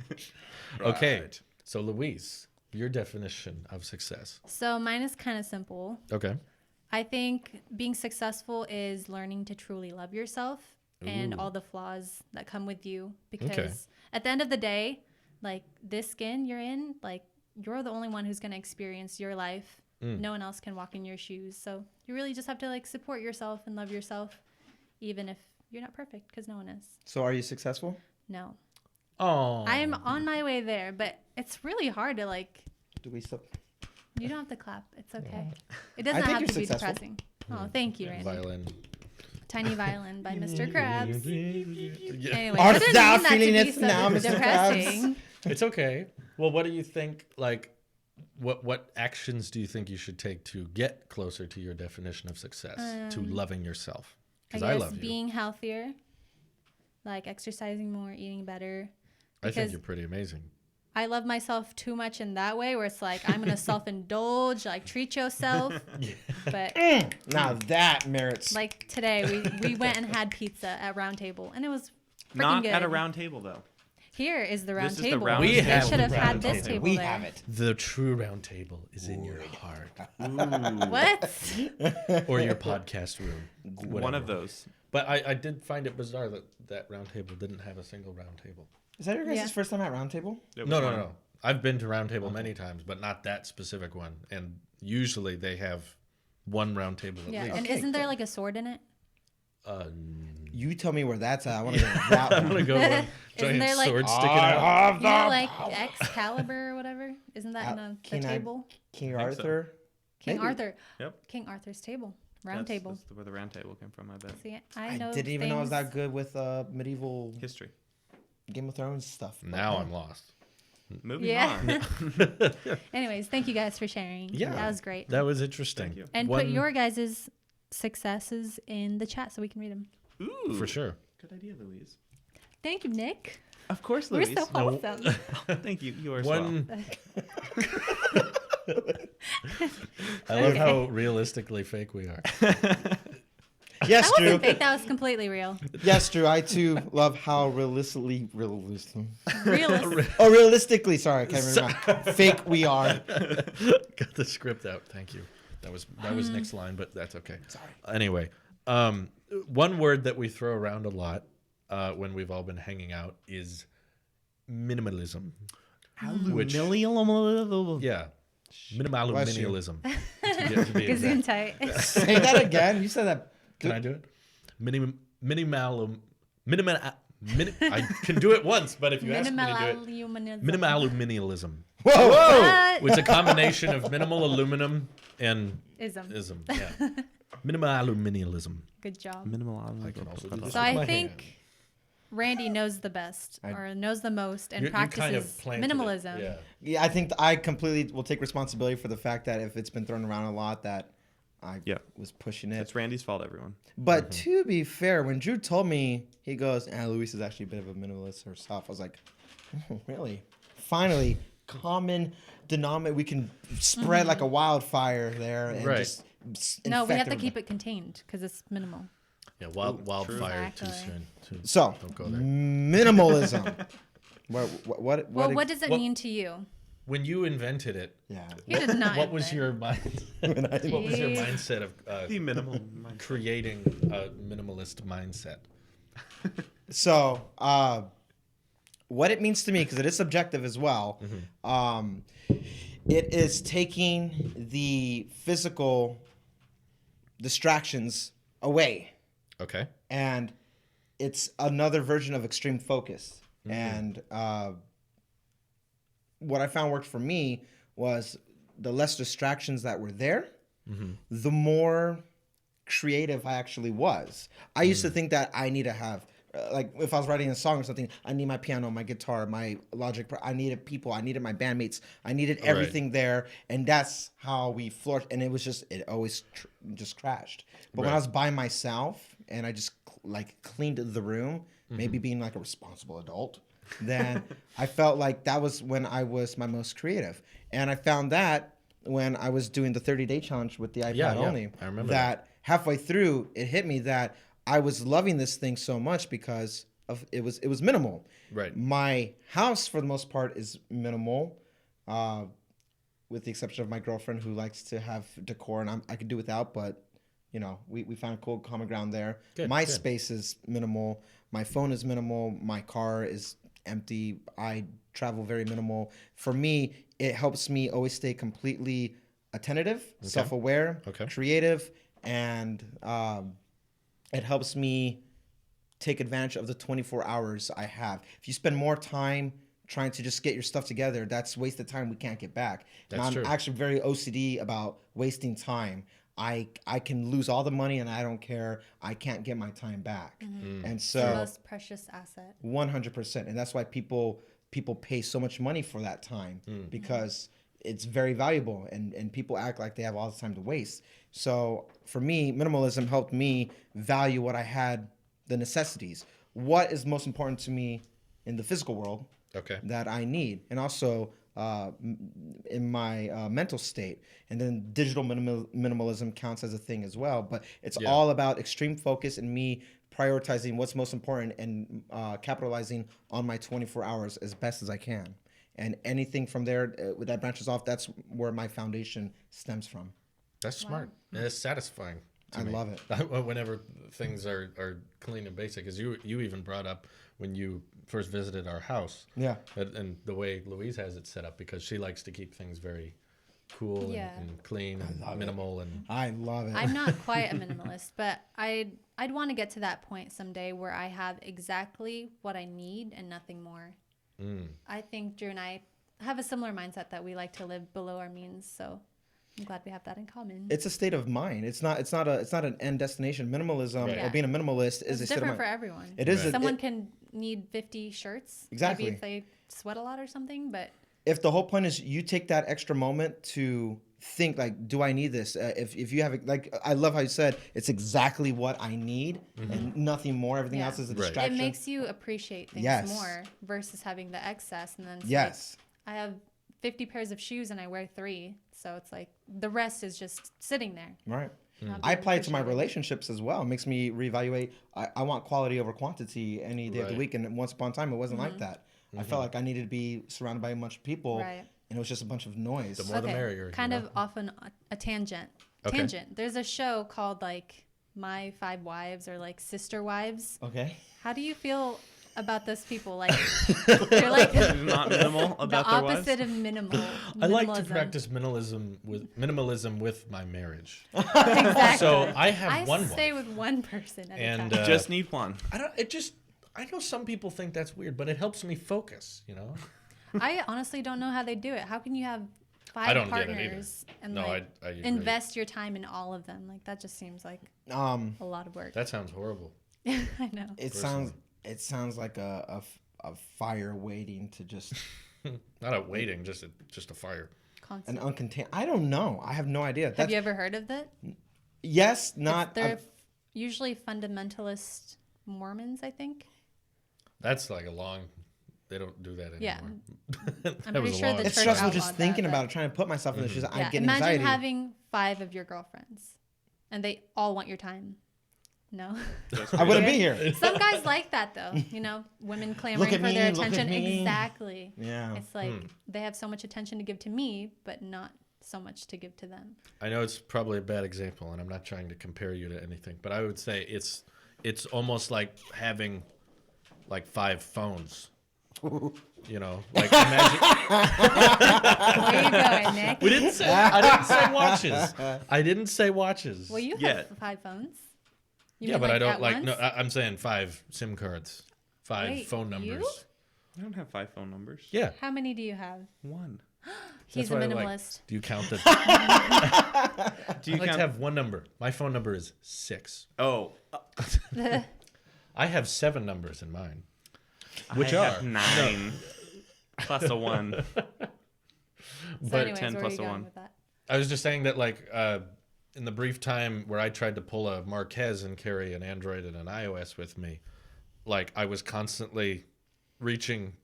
Okay, so Luis, your definition of success. So mine is kind of simple. Okay. I think being successful is learning to truly love yourself and Ooh. all the flaws that come with you. Because at the end of the day, like this skin you're in, like you're the only one who's going to experience your life. No one else can walk in your shoes. So you really just have to like support yourself and love yourself, even if you're not perfect, because no one is. So are you successful? No. Oh. I'm on my way there, but it's really hard to like, Do we still? you don't have to clap. It's okay. It doesn't think have you're to be successful. depressing. Oh, thank you, Randy. Violin. Tiny Violin by Mr. Krabs. Yeah. Anyway, Art I didn't thou mean that to feeling be it so now, Mr. depressing. It's okay. Well, what do you think? Like, what actions do you think you should take to get closer to your definition of success, to loving yourself? I Because I guess love you. being healthier, like exercising more, eating better. I think because you're pretty amazing. I love myself too much in that way, where it's like I'm gonna self-indulge, like treat yourself. But Now that merits. like today, we went and had pizza at Round Table, and it was freaking Not good. at a round table though. Here is the round This is the table. round We They have should the have had round this table. table we there. have it. The true round table is in your heart What? or your podcast room. One of whatever. those. But I did find it bizarre that round table didn't have a single round table. Is that your guys' Yeah. first time at Round Table? It was No. one. I've been to round table many times, but not that specific one. And usually they have one round table at Yeah, least. and Okay, isn't there cool. like a sword in it? You tell me where that's at. I want to go to that I'm gonna one. go with Isn't giant there, like- sword sticking out. You know, like Excalibur or whatever. Isn't that in the King table? King think so. Arthur. King Maybe. Arthur. Yep. King Arthur's table. Round table. That's where the round table came from, I bet. See, I know didn't even know I was things. that good with medieval History. Game of Thrones stuff. Now I'm lost. Moving Yeah. on. Anyways, thank you guys for sharing. Yeah. That was great. That was interesting. Thank you. And One- put your guys' successes in the chat so we can read them. Ooh. for sure. Good idea, Louise. Thank you, Nick. Of course, We're Louise. so wholesome. Thank you. You are One. I love how realistically fake we are. Yes, That Drew. wasn't fake. That was completely real. Yes, Drew. I too love how realistically. Realistic. Oh, realistically. Sorry, I can't remember. Fake we are. Got the script out. Thank you. That was Nick's line, but that's okay. Sorry. Anyway, one word that we throw around a lot when we've all been hanging out is minimalism. Which, yeah, Bless you. minimalism. to be Gazoon exact. tight. Say that again. You said that. Can I do it? I can do it once, but if you ask me to do it, minimalism. Whoa! What? It's a combination of minimal aluminum and Ism. ism. Yeah. Minimal minimalism. Good job. I can also do this So with my I hand. think Randy knows the best or knows the most and practices planted it. minimalism. Yeah, I think I completely will take responsibility for the fact that if it's been thrown around a lot, that I was pushing it. It's Randy's fault, everyone. But to be fair, when Drew told me, he goes, Louise is actually a bit of a minimalist herself. I was like, oh, really? Finally, common denominator. We can spread like a wildfire there and just No, we have to everybody. keep it contained because it's minimal. Yeah, wildfire Exactly. too soon. So, Don't go there. minimalism. What does it mean to you? When you invented it, You did not. what was your mind? What was your Jeez. mindset of The minimal. creating a minimalist mindset? So, what it means to me, because it is subjective as well, it is taking the physical distractions away. Okay. And it's another version of extreme focus. And what I found worked for me was the less distractions that were there, the more creative I actually was. I used to think that I need to have, like if I was writing a song or something, I need my piano, my guitar, my Logic. I needed people. I needed my bandmates. I needed everything there. And that's how we flourished. And it was just, it always just crashed. But when I was by myself and I just cleaned the room, maybe being like a responsible adult, then I felt like that was when I was my most creative. And I found that when I was doing the 30-day challenge with the iPad only. I remember that. Halfway through, it hit me that I was loving this thing so much because of it was minimal. Right. My house, for the most part, is minimal, with the exception of my girlfriend who likes to have decor, and I could do without, but we found a cool common ground there. My space is minimal. My phone is minimal. My car is empty. I travel very minimal. For me, it helps me always stay completely attentive, self-aware, creative, and it helps me take advantage of the 24 hours I have. If you spend more time trying to just get your stuff together, that's wasted time we can't get back. That's true. I'm actually very OCD about wasting time. I can lose all the money and I don't care. I can't get my time back. And so It's the most precious asset. 100%. And that's why people pay so much money for that time because it's very valuable and people act like they have all the time to waste. So for me, minimalism helped me value what I had, the necessities. What is most important to me in the physical world that I need, and also in my mental state. And then digital minimalism counts as a thing as well. But it's all about extreme focus and me prioritizing what's most important and capitalizing on my 24 hours as best as I can. And anything from there that branches off, that's where my foundation stems from. That's smart. And it's satisfying. I love it. Whenever things are clean and basic, as you even brought up when you first visited our house. Yeah. And the way Louise has it set up, because she likes to keep things very cool and clean and minimal. And I love it. I'm not quite a minimalist, but I'd want to get to that point someday where I have exactly what I need and nothing more. I think Drew and I have a similar mindset that we like to live below our means, so I'm glad we have that in common. It's a state of mind. It's not an end destination. Minimalism or being a minimalist is a state of mind. Different for everyone. It is. Someone can need 50 shirts. Exactly. Maybe if they sweat a lot or something, but if the whole point is you take that extra moment to think like, do I need this? If you have like, I love how you said it's exactly what I need and nothing more. Everything else is a distraction. It makes you appreciate things more versus having the excess. And then it's like, I have 50 pairs of shoes and I wear 3. So it's like the rest is just sitting there. Right. I apply it to my relationships as well. It makes me reevaluate. I want quality over quantity any day of the week. And once upon a time, it wasn't like that. I felt like I needed to be surrounded by a bunch of people. And it was just a bunch of noise. The more the merrier. Kind of off on a tangent. There's a show called like My 5 Wives or like Sister Wives. Okay. How do you feel about those people? Like they're like not minimal about the their wives? opposite of minimal. I like to practice minimalism with my marriage. Exactly. So I have one wife. I stay with one person at a And time. Just need one. I know some people think that's weird, but it helps me focus, I honestly don't know how they do it. How can you have 5 I don't partners get it and No, like I agree. invest your time in all of them? Like that just seems like a lot of work. That sounds horrible. I know. It sounds It sounds like a fire waiting to just Not a waiting, just a fire. an uncontained. I don't know. I have no idea. Have you ever heard of that? Yes, not. They're usually fundamentalist Mormons, I think. That's like a long. They don't do that anymore. Yeah. That I'm pretty was a sure long- the It's church stressful just outlawed thinking that, about but- it, trying to put myself in the shoes. I Yeah, get imagine anxiety. having 5 of your girlfriends, and they all want your time. No. I wouldn't be here. Some guys like that though. Women clamoring at for their me, look at attention. me. Exactly. Yeah. It's like they have so much attention to give to me, but not so much to give to them. I know it's probably a bad example, and I'm not trying to compare you to anything, but I would say it's almost like having like 5 phones. Like imagine. Where you going, Nick? I didn't say watches. I didn't say watches. Well, you have Yeah. 5 phones. You Yeah, mean, but I don't at like. No, once? I'm saying 5 SIM cards, 5 Wait, phone numbers. you? I don't have 5 phone numbers. Yeah, How many do you have? 1. He's a what I like. minimalist. Do you count the? Do I you like count? to have one number. My phone number is 6. Oh, I have 7 numbers in mine. Which I are have 9 plus a 1. So But anyways, 10 where plus are you a going 1. with that? I was just saying that, like, in the brief time where I tried to pull a Marquez and carry an Android and an iOS with me, like, I was constantly reaching.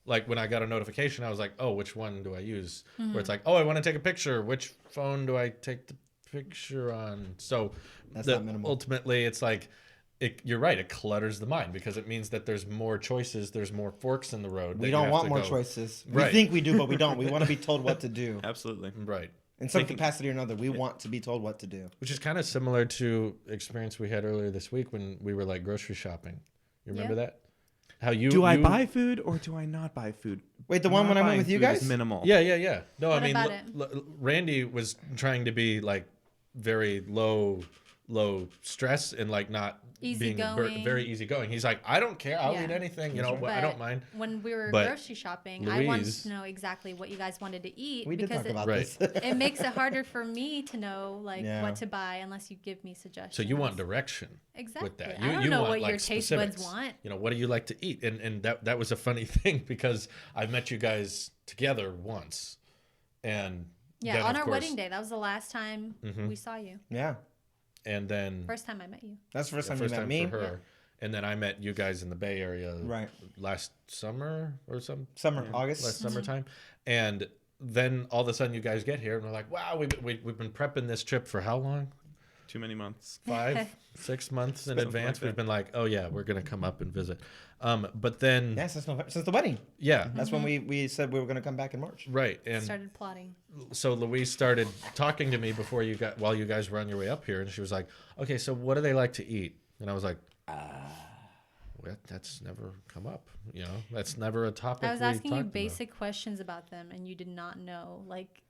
Like, when I got a notification, I was like, oh, which one do I use? Where it's like, oh, I want to take a picture. Which phone do I take the picture on? So That's not minimal. ultimately, it's like, you're right. It clutters the mind because it means that there's more choices. There's more forks in the road. We that don't you have want to more go. choices. Right. We think we do, but we don't. We want to be told what to do. Absolutely. Right. In some capacity or another, we want to be told what to do. Which is kind of similar to experience we had earlier this week when we were like grocery shopping. You remember that? How you Do I you- buy food or do I not buy food? Wait, the one Not when I went buying with you food is guys? minimal. Yeah. No, What I mean, about it? Randy was trying to be like very low stress and like not being Easygoing. very easygoing. He's like, I don't care. I'll Yeah. eat anything. I But don't mind. When we were But grocery shopping, I wanted Louise- to know exactly what you guys wanted to eat We did because talk about Right. this. it makes it harder for me to know Yeah. what to buy unless you give me suggestions. So you want direction exactly. with that. I don't you know want, what like, your taste specifics. buds want. What do you like to eat? And that was a funny thing because I met you guys together once. And Yeah, then, on of our course- wedding day. That was the last time we saw you. Yeah. And then First time I met you. That's the first the time first you met time me. for her. And then I met you guys in the Bay Area Right. last summer or some Summer, August. last summertime. And then all of a sudden you guys get here and we're like, wow, we've been prepping this trip for how long? Too many months. 5, 6 months in Something advance. like We've been like, oh yeah, we're gonna come up and visit. But then Yeah, since the wedding. yeah, That's when we said we were going to come back in March. right. And Started plotting. so Louise started talking to me while you guys were on your way up here, and she was like, okay, so what do they like to eat? And I was like, well, that's never come up. That's never a topic. I was we asking you talked about. basic questions about them, and you did not know. Like,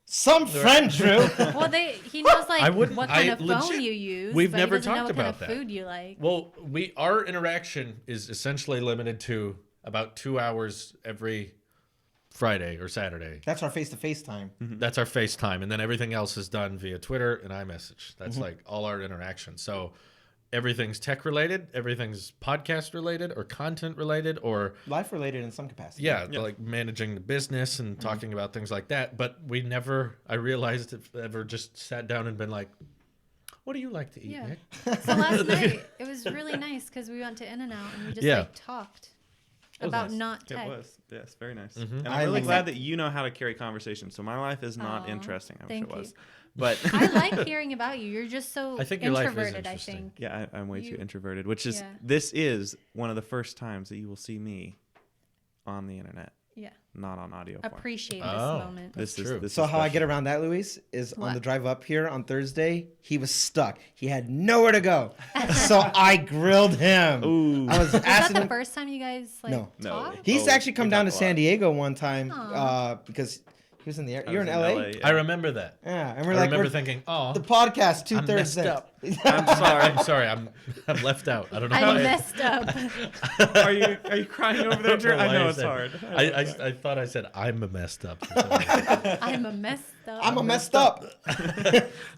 Some friend, Drew. well, he knows like I wouldn't- what kind I of phone legit- you use. we've but never he doesn't know talked what kind about of that. food you like. Well, our interaction is essentially limited to about 2 hours every Friday or Saturday. That's our face-to-face time. That's our FaceTime, and then everything else is done via Twitter and iMessage. That's like all our interaction. So everything's tech related, everything's podcast related or content related, or Life related in some capacity. yeah, like managing the business and talking about things like that. But we never, I realized, ever just sat down and been like, what do you like to eat, Yeah. Nick? So last night it was really nice because we went to In-N-Out and we just Yeah. like talked about nice. not tech. It was. Yes, very nice. Mhm. And I I'm really like glad that. that you know how to carry conversation. So my life is not Aw, interesting. I wish thank it was. you. But I like hearing about you. You're just so I think your life is introverted, I interesting. think. yeah, I'm way You- too introverted, which is, Yeah. this is one of the first times that you will see me on the internet, Yeah. not on audio form. Appreciate Oh. this moment. That's This true. is, this So is how I special. get around that, Luis, is on What? the drive up here on Thursday, he was stuck. He had nowhere to go. So I grilled him. Ooh. I was Was that asking the him. first time you guys like No. No. talked? He's Oh, actually come we down to talked a San lot. Diego one time Aw. because was in the air. I You're was in LA. yeah. I remember that. Yeah, and I we're like, remember we're thinking, oh, the podcast I'm 2/3 messed there. up. I'm sorry. I'm sorry. I'm left out. I don't know. I why messed up. Are you crying over there, Drew? I know it's hard. I thought I said I'm messed up. I'm a messed up. I'm a messed up.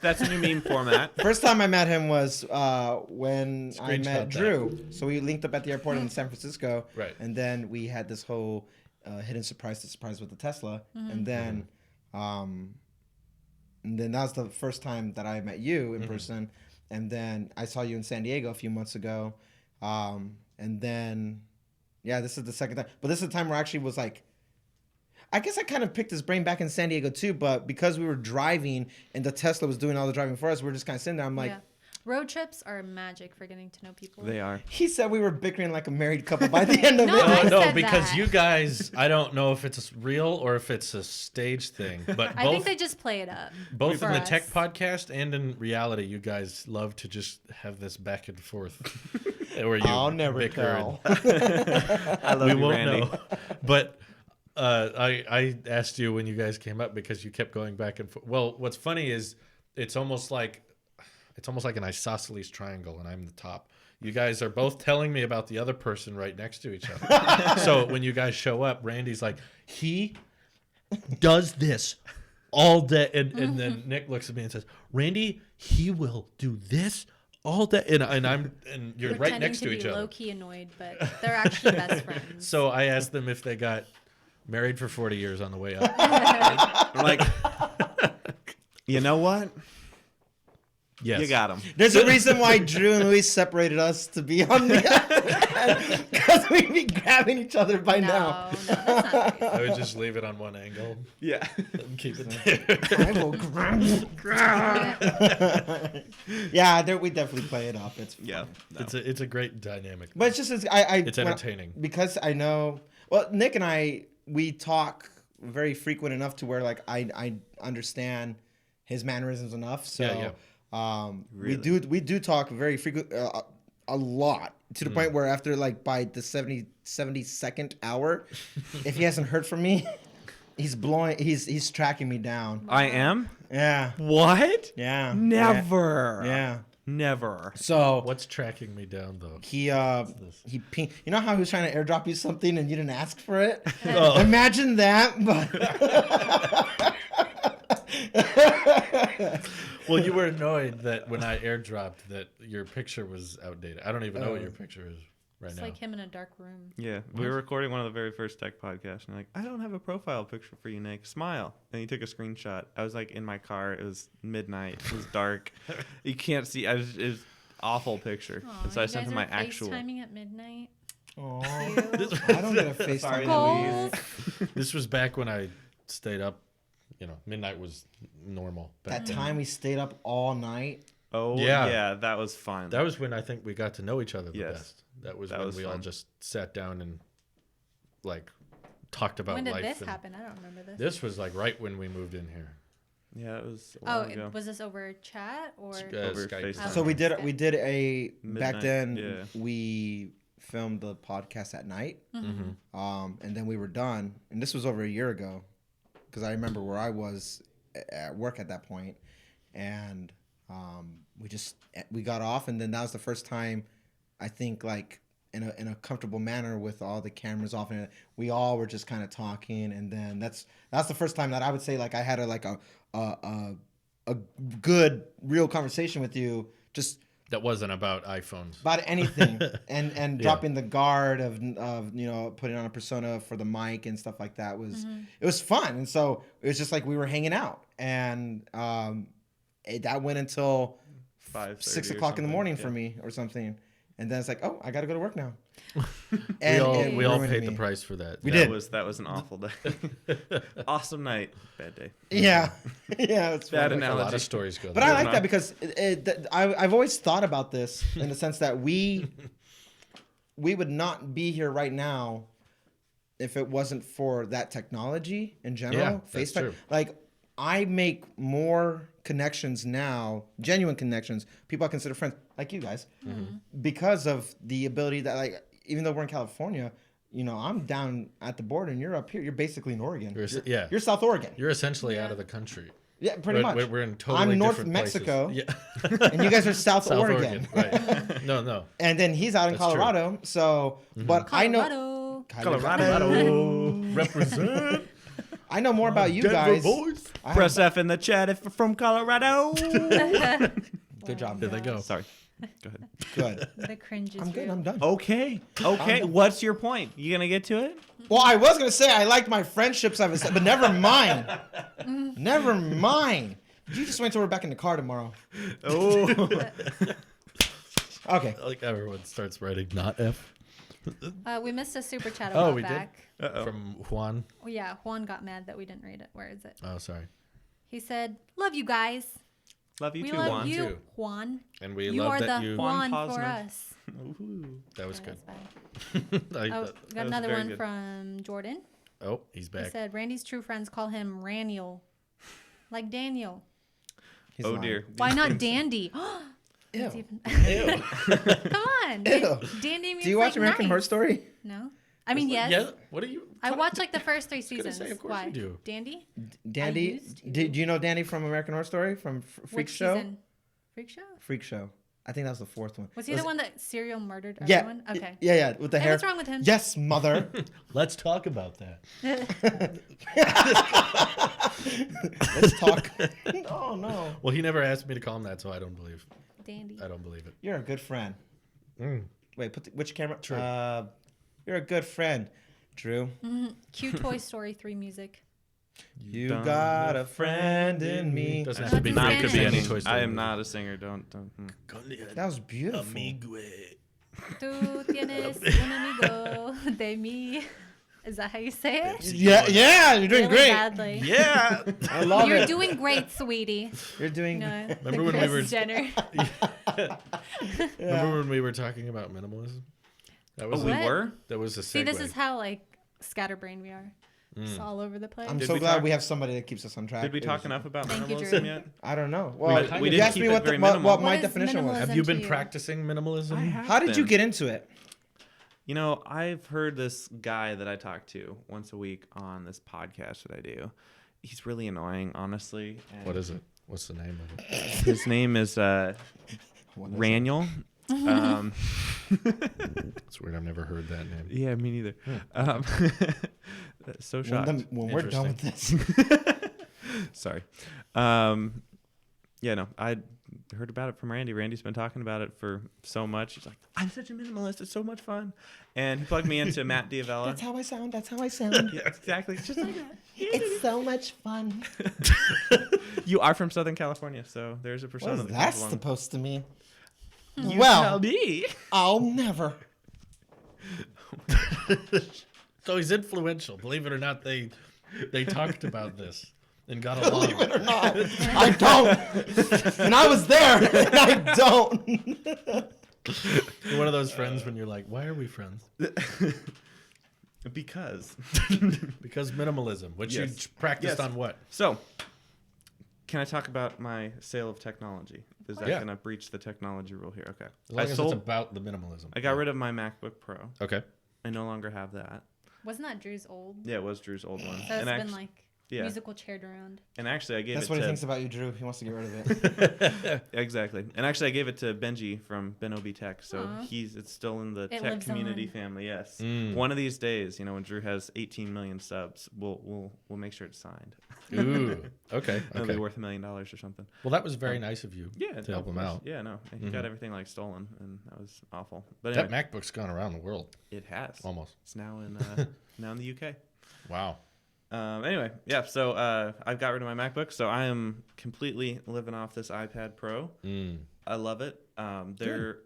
That's a new meme format. First time I met him was when I Screenshot met that. Drew. So we linked up at the airport in San Francisco. Right. And then we had this whole hidden surprise with the Tesla. And then that was the first time that I met you in person. And then I saw you in San Diego a few months ago. And then, yeah, this is the second time. But this is the time where I actually was like, I guess I kind of picked his brain back in San Diego too, but because we were driving and the Tesla was doing all the driving for us, we were just kind of sitting there. I'm like, Yeah. Road trips are magic for getting to know people. They are. he said we were bickering like a married couple by the end of No, it. I No, said because that. you guys, I don't know if it's real or if it's a stage thing, but I think both they just play it up. both for in the us. tech podcast and in reality, you guys love to just have this back and forth. Where you I'll never bicker tell. I love we you, won't Randy. know. But I asked you when you guys came up because you kept going back and forth. Well, what's funny is it's almost like an isosceles triangle, and I'm the top. You guys are both telling me about the other person right next to each other. So when you guys show up, Randy's like, he does this all day, and then Nick looks at me and says, Randy, he will do this all day, and you're right Pretending next to each be other. low key annoyed, but they're actually best friends. So I asked them if they got married for 40 years on the way up. I'm like, you know what? Yes. You got him. There's a reason why Drew and Luis separated us to be on the because we'd be grabbing each other by now. No, that's not true. I would just leave it on one angle Yeah. and keep it there. I will grab you. Yeah, we definitely play it up. It's fun. Yeah. No. It's a great dynamic. But it's just It's entertaining. because I know. Well, Nick and I we talk very frequent enough to where like I understand his mannerisms enough. So Yeah. Really? we do talk very frequent a lot to the point where after like by the 72nd hour, if he hasn't heard from me, he's tracking me down. I am? Yeah. What? Yeah. Never. Yeah. Never. So What's tracking me down though? he ping. You know how he was trying to airdrop you something and you didn't ask for it? Oh. Imagine that, but Well, you were annoyed that when I airdropped that your picture was outdated. I don't even know what your picture is right It's now. like him in a dark room. Yeah, we were recording one of the very first tech podcasts, and you're like, I don't have a profile picture for you, Nick. Smile. And he took a screenshot. I was like in my car. It was midnight. It was dark. You can't see. It was awful picture. Aw, and so I you sent guys him my are actual. FaceTiming at midnight. oh, Cute. I don't get a FaceTime. Sorry, Goals. This was back when I stayed up. Midnight was normal. That then. time we stayed up all night. Oh Yeah. yeah, that was fun. That was when I think we got to know each other the Yes. best. That was That when was we all fun. just sat down and like talked about When did life. this and happen? I don't remember this. This was like right when we moved in here. yeah, it was a Oh, while ago. was this over chat or? Over Skype. FaceTime. So we did a back Midnight, then. yeah. We filmed the podcast at night, Mm-hmm. and then we were done. And this was over a year ago, because I remember where I was at work at that point, and we got off, and then that was the first time, I think, like in a comfortable manner with all the cameras off, and we all were just kind of talking, and then that's the first time that I would say like I had a good real conversation with you, just That wasn't about iPhones. about anything, and Yeah. dropping the guard of putting on a persona for the mic and stuff like that was it was fun, and so it was just like we were hanging out, and that went until 5:30 6 or o'clock in the something. morning Yeah. for me or something, and then it's like, oh, I got to go to work now. We all it ruined paid the me. price for that. We that did. That was an awful day. Awesome night. Bad day. Yeah, yeah, it's Bad fun. A lot analogy. of stories go. But there. I like not. that because I've always thought about this in the sense that we would not be here right now if it wasn't for that technology in general. Yeah, that's FaceTime. true. Like I make more connections now, genuine connections, people I consider friends, like you guys, because of the ability that, like, even though we're in California, I'm down at the border and you're up here. You're basically in Oregon. Yeah. You're South Oregon. You're essentially out of the country. Yeah, pretty much. We're in totally I'm North different Mexico. places. And you guys are South Oregon. Right. No. And then he's out in That's Colorado. So, but I know. Colorado. Represent. I know more about you Denver guys. boys. Press F in the chat if you're from Colorado. Good job. There they go. Sorry. Go ahead. Good. The cringe is I'm good. real. I'm done. Okay. What's your point? You gonna get to it? Well, I was gonna say I liked my friendships I've said, but never mind. Never mind. You just wait till we're back in the car tomorrow. Oh. Okay. Like everyone starts writing not F. We missed a super chat Oh, about we did? back. From Juan. Oh, yeah, Juan got mad that we didn't read it. Where is it? Oh, sorry. He said, "Love you guys. Love you We too, love Juan. you, too. Juan. And we You love are that the you. Juan Juan for Posner. us." That was good. That's bad. Oh, That got was another very one good. from Jordan. Oh, he's He back. said, "Randy's true friends call him Raniel, like Daniel. He's Oh lying. dear. Why not Dandy?" Ew. That's even- Ew. Come on. Ew. Dandy means Do you watch like American nice. Horror Story? No. I mean, yes. Yeah. What are you? I watched like the first 3 gonna seasons. say, of course Why? you do. Dandy? Dandy. used to. Do you know Danny from American Horror Story? From Freak Which Show? season? Freak Show? Freak Show. I think that was the fourth one. Was he the one that serial murdered Yeah. everyone? Okay. Yeah. With the Hey, hair. what's wrong with him? Yes, mother. Let's talk about that. Let's talk. Oh no. Well, he never asked me to call him that, so I don't believe. Dandy. I don't believe it. You're a good friend. Wait, which camera? True. You're a good friend, Drew. Cue Toy Story 3 music. You got a friend in me. Doesn't have That's to be in Not Spanish. could be any. Toy Story I am movie. not a singer. Don't. That was beautiful. Tú tienes un amigo de mí. Is that how you say it? Yeah, you're doing Really great. badly. Yeah. I love You're it. doing great, sweetie. You're doing. No, Remember when we were- Jenner. Remember when we were talking about minimalism? That was We What? were. that was a segue. See, this is how like scatterbrained we are. Just all over the place. I'm Did so we glad talk- we have somebody that keeps us on track. Did we It talk was- enough about Thank you, minimalism Drew. yet? I don't know. Well, kind we you didn't asked keep me it what, very what minimal. my What is definition was. minimalism? Have you been to you? practicing minimalism? I have How did you been. get into it? You know, I've heard this guy that I talk to once a week on this podcast that I do. He's really annoying, honestly. and What is it? What's the name of it? His name is What is it? Raniel. It's weird. I've never heard that name. Yeah, me neither. So shocked. When we're done with this. Sorry. Yeah, no, I heard about it from Randy. Randy's been talking about it for so much. He's like, I'm such a minimalist. It's so much fun. And he plugged me into Matt Diavella. That's how I sound. That's how I sound. Yeah, exactly. It's just like that. It's so much fun. You are from Southern California, so there's a What persona is that that comes along. supposed to mean? You Well, tell me. I'll never. So he's influential. Believe it or not, they talked about this and got along. Believe it or not, I don't. And I was there, and I don't. You're one of those friends when you're like, why are we friends? Because. Because minimalism, which you Yes. practiced Yes. on what? So, can I talk about my sale of technology? Is that Yeah. going to breach the technology rule here? Okay. As long as it's about the minimalism. I got rid of my MacBook Pro. Okay. I no longer have that. Wasn't that Drew's old? Yeah, it was Drew's old one. So it's and been like yeah. musical chaired around. And actually, I gave That's it what to he thinks about you, Drew. He wants to get rid of it. exactly. And actually, I gave it to Benji from BenOB Tech, so Aw. it's still in the It tech lives community on. family. Yes. Mm. One of these days, when Drew has 18 million subs, we'll make sure it's signed. Ooh. Okay. It'll Okay. be worth $1 million or something. Well, that was very nice of you Yeah, to help of him course. out. Yeah, no, and he got everything like stolen, and that was awful. But That anyway, MacBook's gone around the world it has. almost. It's now in now in the UK. Wow. Anyway, yeah. So I've got rid of my MacBook, so I am completely living off this iPad Pro. Mm. I love it. I've been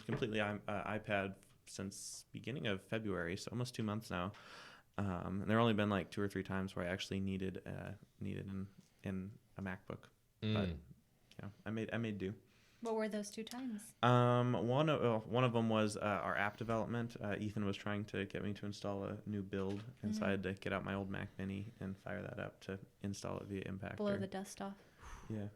completely iPad since beginning of February, so almost 2 months now. And there only been like 2 or 3 times where I actually needed in a MacBook, but I made do. What were those 2 times? One of them was our app development. Ethan was trying to get me to install a new build, and so I had to get out my old Mac Mini and fire that up to install it via Impactor. Blow the dust off. Yeah.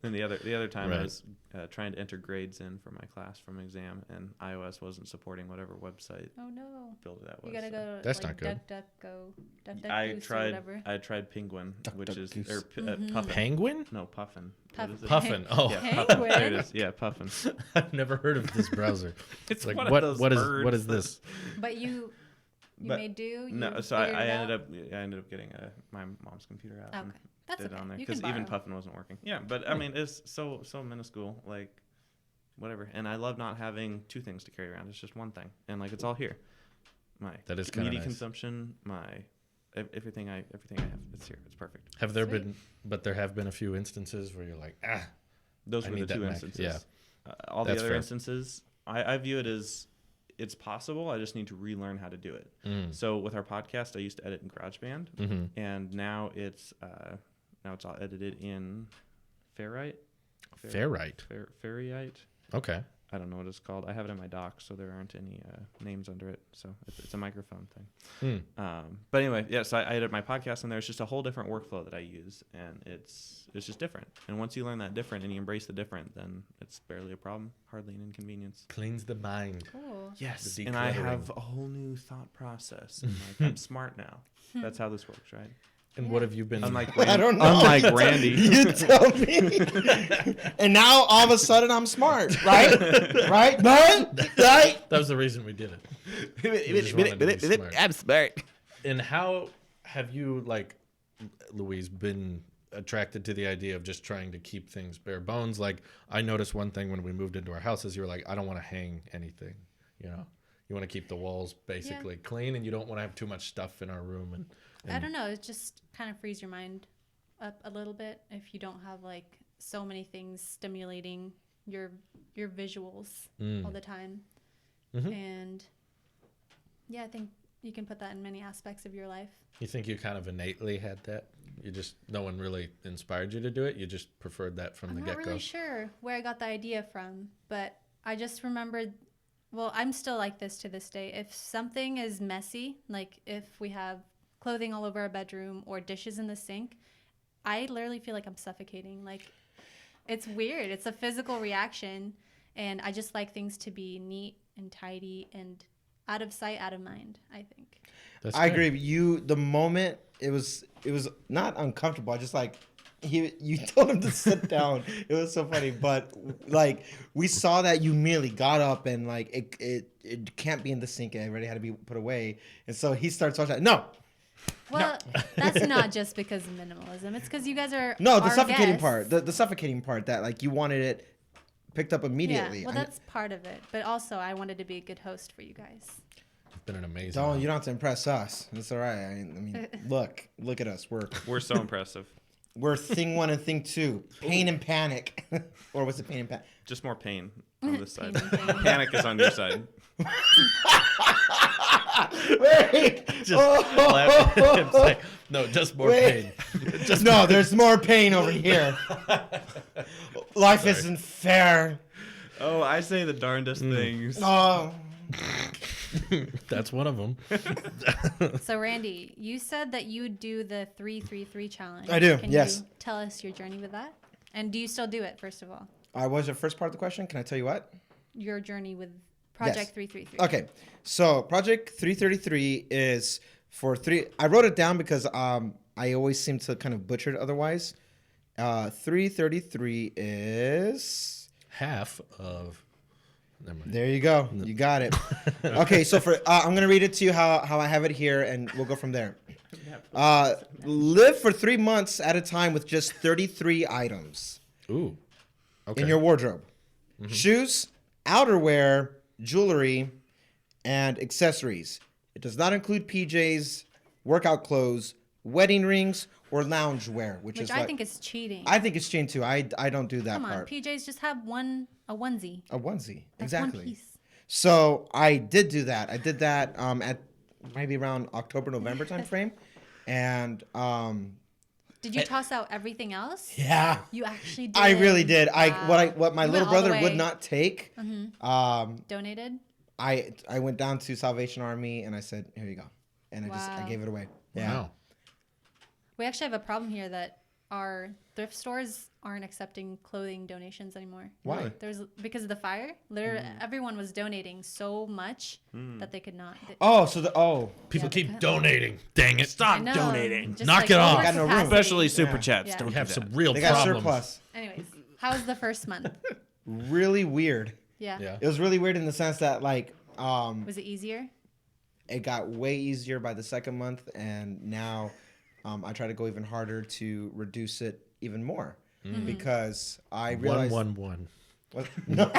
And the other time I Right. was trying to enter grades in for my class from exam, and iOS wasn't supporting whatever website Oh no. builder that was. You gotta go. That's like, not good. Duck, Goose or whatever. I tried Penguin, which Duck, is Goose. or Mm-hmm. Puffin. Penguin? No, Puffin. Puff- What is it? Puffin. Oh, Yeah, Penguin? Puffin. There it is. Yeah, Puffin. I've never heard of this browser. It's Like one of what? those What is birds this? But you But- made do. No, You so figured I it ended up getting my mom's computer out. out? And Okay, that's did it okay. on there You can because even borrow. Puffin wasn't working. Yeah, but I mean it's so minuscule, like whatever. And I love not having two things to carry around. It's just one thing, and like it's all here. My That is kinda media nice. consumption, my everything I have, it's here. It's perfect. Have there Sweet. been? But there have been a few instances where you're like, Those I were the need that two Mac. instances. Yeah. All the That's other fair. instances, I view it as it's possible. I just need to relearn how to do it. So with our podcast, I used to edit in GarageBand, and now it's all edited in Ferrite. Ferrite. Okay. I don't know what it's called. I have it in my docs, so there aren't any names under it. So it's a microphone thing. But anyway, yeah. So I edit my podcast, and there's just a whole different workflow that I use, and it's just different. And once you learn that different and you embrace the different, then it's barely a problem, hardly an inconvenience. Cleans the mind. Cool. Yes, The and I decluttering. have a whole new thought process. And like, I'm smart now. That's how this works, right? And what have you been? Unlike I don't know. unlike You tell- Randy. You tell me. And now all of a sudden I'm smart, right? right? Right? That was the reason we did it. We just wanted to be smart. I'm smart. And how have you, like, Louise, been attracted to the idea of just trying to keep things bare bones? Like, I noticed one thing when we moved into our house is you were like, I don't want to hang anything, you know? You want to keep the walls basically clean, and you don't want to have too much stuff in our room. And I don't know. It just kind of frees your mind up a little bit if you don't have like so many things stimulating your visuals all the time. And yeah, I think you can put that in many aspects of your life. You think you kind of innately had that? You just, no one really inspired you to do it? You just preferred that from I'm the not get-go? really sure where I got the idea from, but I just remembered, well, I'm still like this to this day. If something is messy, like if we have clothing all over our bedroom or dishes in the sink, I literally feel like I'm suffocating. Like, it's weird. It's a physical reaction, and I just like things to be neat and tidy and out of sight, out of mind, I think. That's I fair. agree with you. The moment it was not uncomfortable. I just like you told him to sit down. It was so funny, but like we saw that you immediately got up and like it can't be in the sink and it already had to be put away. And so he starts talking. No, Well, that's not just because of minimalism. It's because you guys are no, the our suffocating guests. part. The suffocating part that like you wanted it picked up immediately. Yeah, well, that's part of it. But also, I wanted to be a good host for you guys. You've been an amazing Don't you don't have to impress us. It's all right. I mean, look at us. We're so impressive. We're thing one and thing two. Pain and panic, or was it pain and panic? Just more pain on this side. Pain and pain. Panic is on your side. Wait. Clap. It's like, no, just more Wait. pain. Just No, there's more pain over here. Life isn't fair. Oh, I say the darndest things. Oh, That's one of them. So, Randy, you said that you would do the 3-3-3 challenge. I do, Can yes. you tell us your journey with that? And do you still do it, first of all? was the first part of the question? Can I tell you what? Your journey with Project Yes. 333. Okay, so Project 333 is for three. I wrote it down because I always seem to kind of butcher it otherwise. 333 is. Half of. Never mind. There you go. You got it. Okay, so for I'm gonna read it to you how I have it here, and we'll go from there. Live for 3 months at a time with just 33 items Ooh. Okay. in your wardrobe: shoes, outerwear, jewelry, and accessories. It does not include PJs, workout clothes, wedding rings, or loungewear, which is I like, think is cheating. I think it's cheating too. I don't do that Come on, part. PJs just have a onesie. A onesie, That's exactly. one piece. So I did do that. I did that at maybe around October, November time frame. And Did you toss out everything else? yeah, You actually did. I really did. Wow. What my You little went all the brother would way. not take. Donated? I went down to Salvation Army and I said, "Here you go," and I Wow. gave it away. Yeah. Wow. We actually have a problem here that our thrift stores aren't accepting clothing donations anymore. Why? Because of the fire. Literally, everyone was donating so much that they could not. People keep donating. Dang it! I Stop know, donating. just Knock it off. Got no room. overcapacity. Especially super Yeah. chats. Yeah. Don't We do have that. some real They got problems. surplus. Anyways, how was the first month? Really weird. Yeah. Yeah. It was really weird in the sense that like Was it easier? it got way easier by the second month, and now I try to go even harder to reduce it even more because I realized 111. What? No.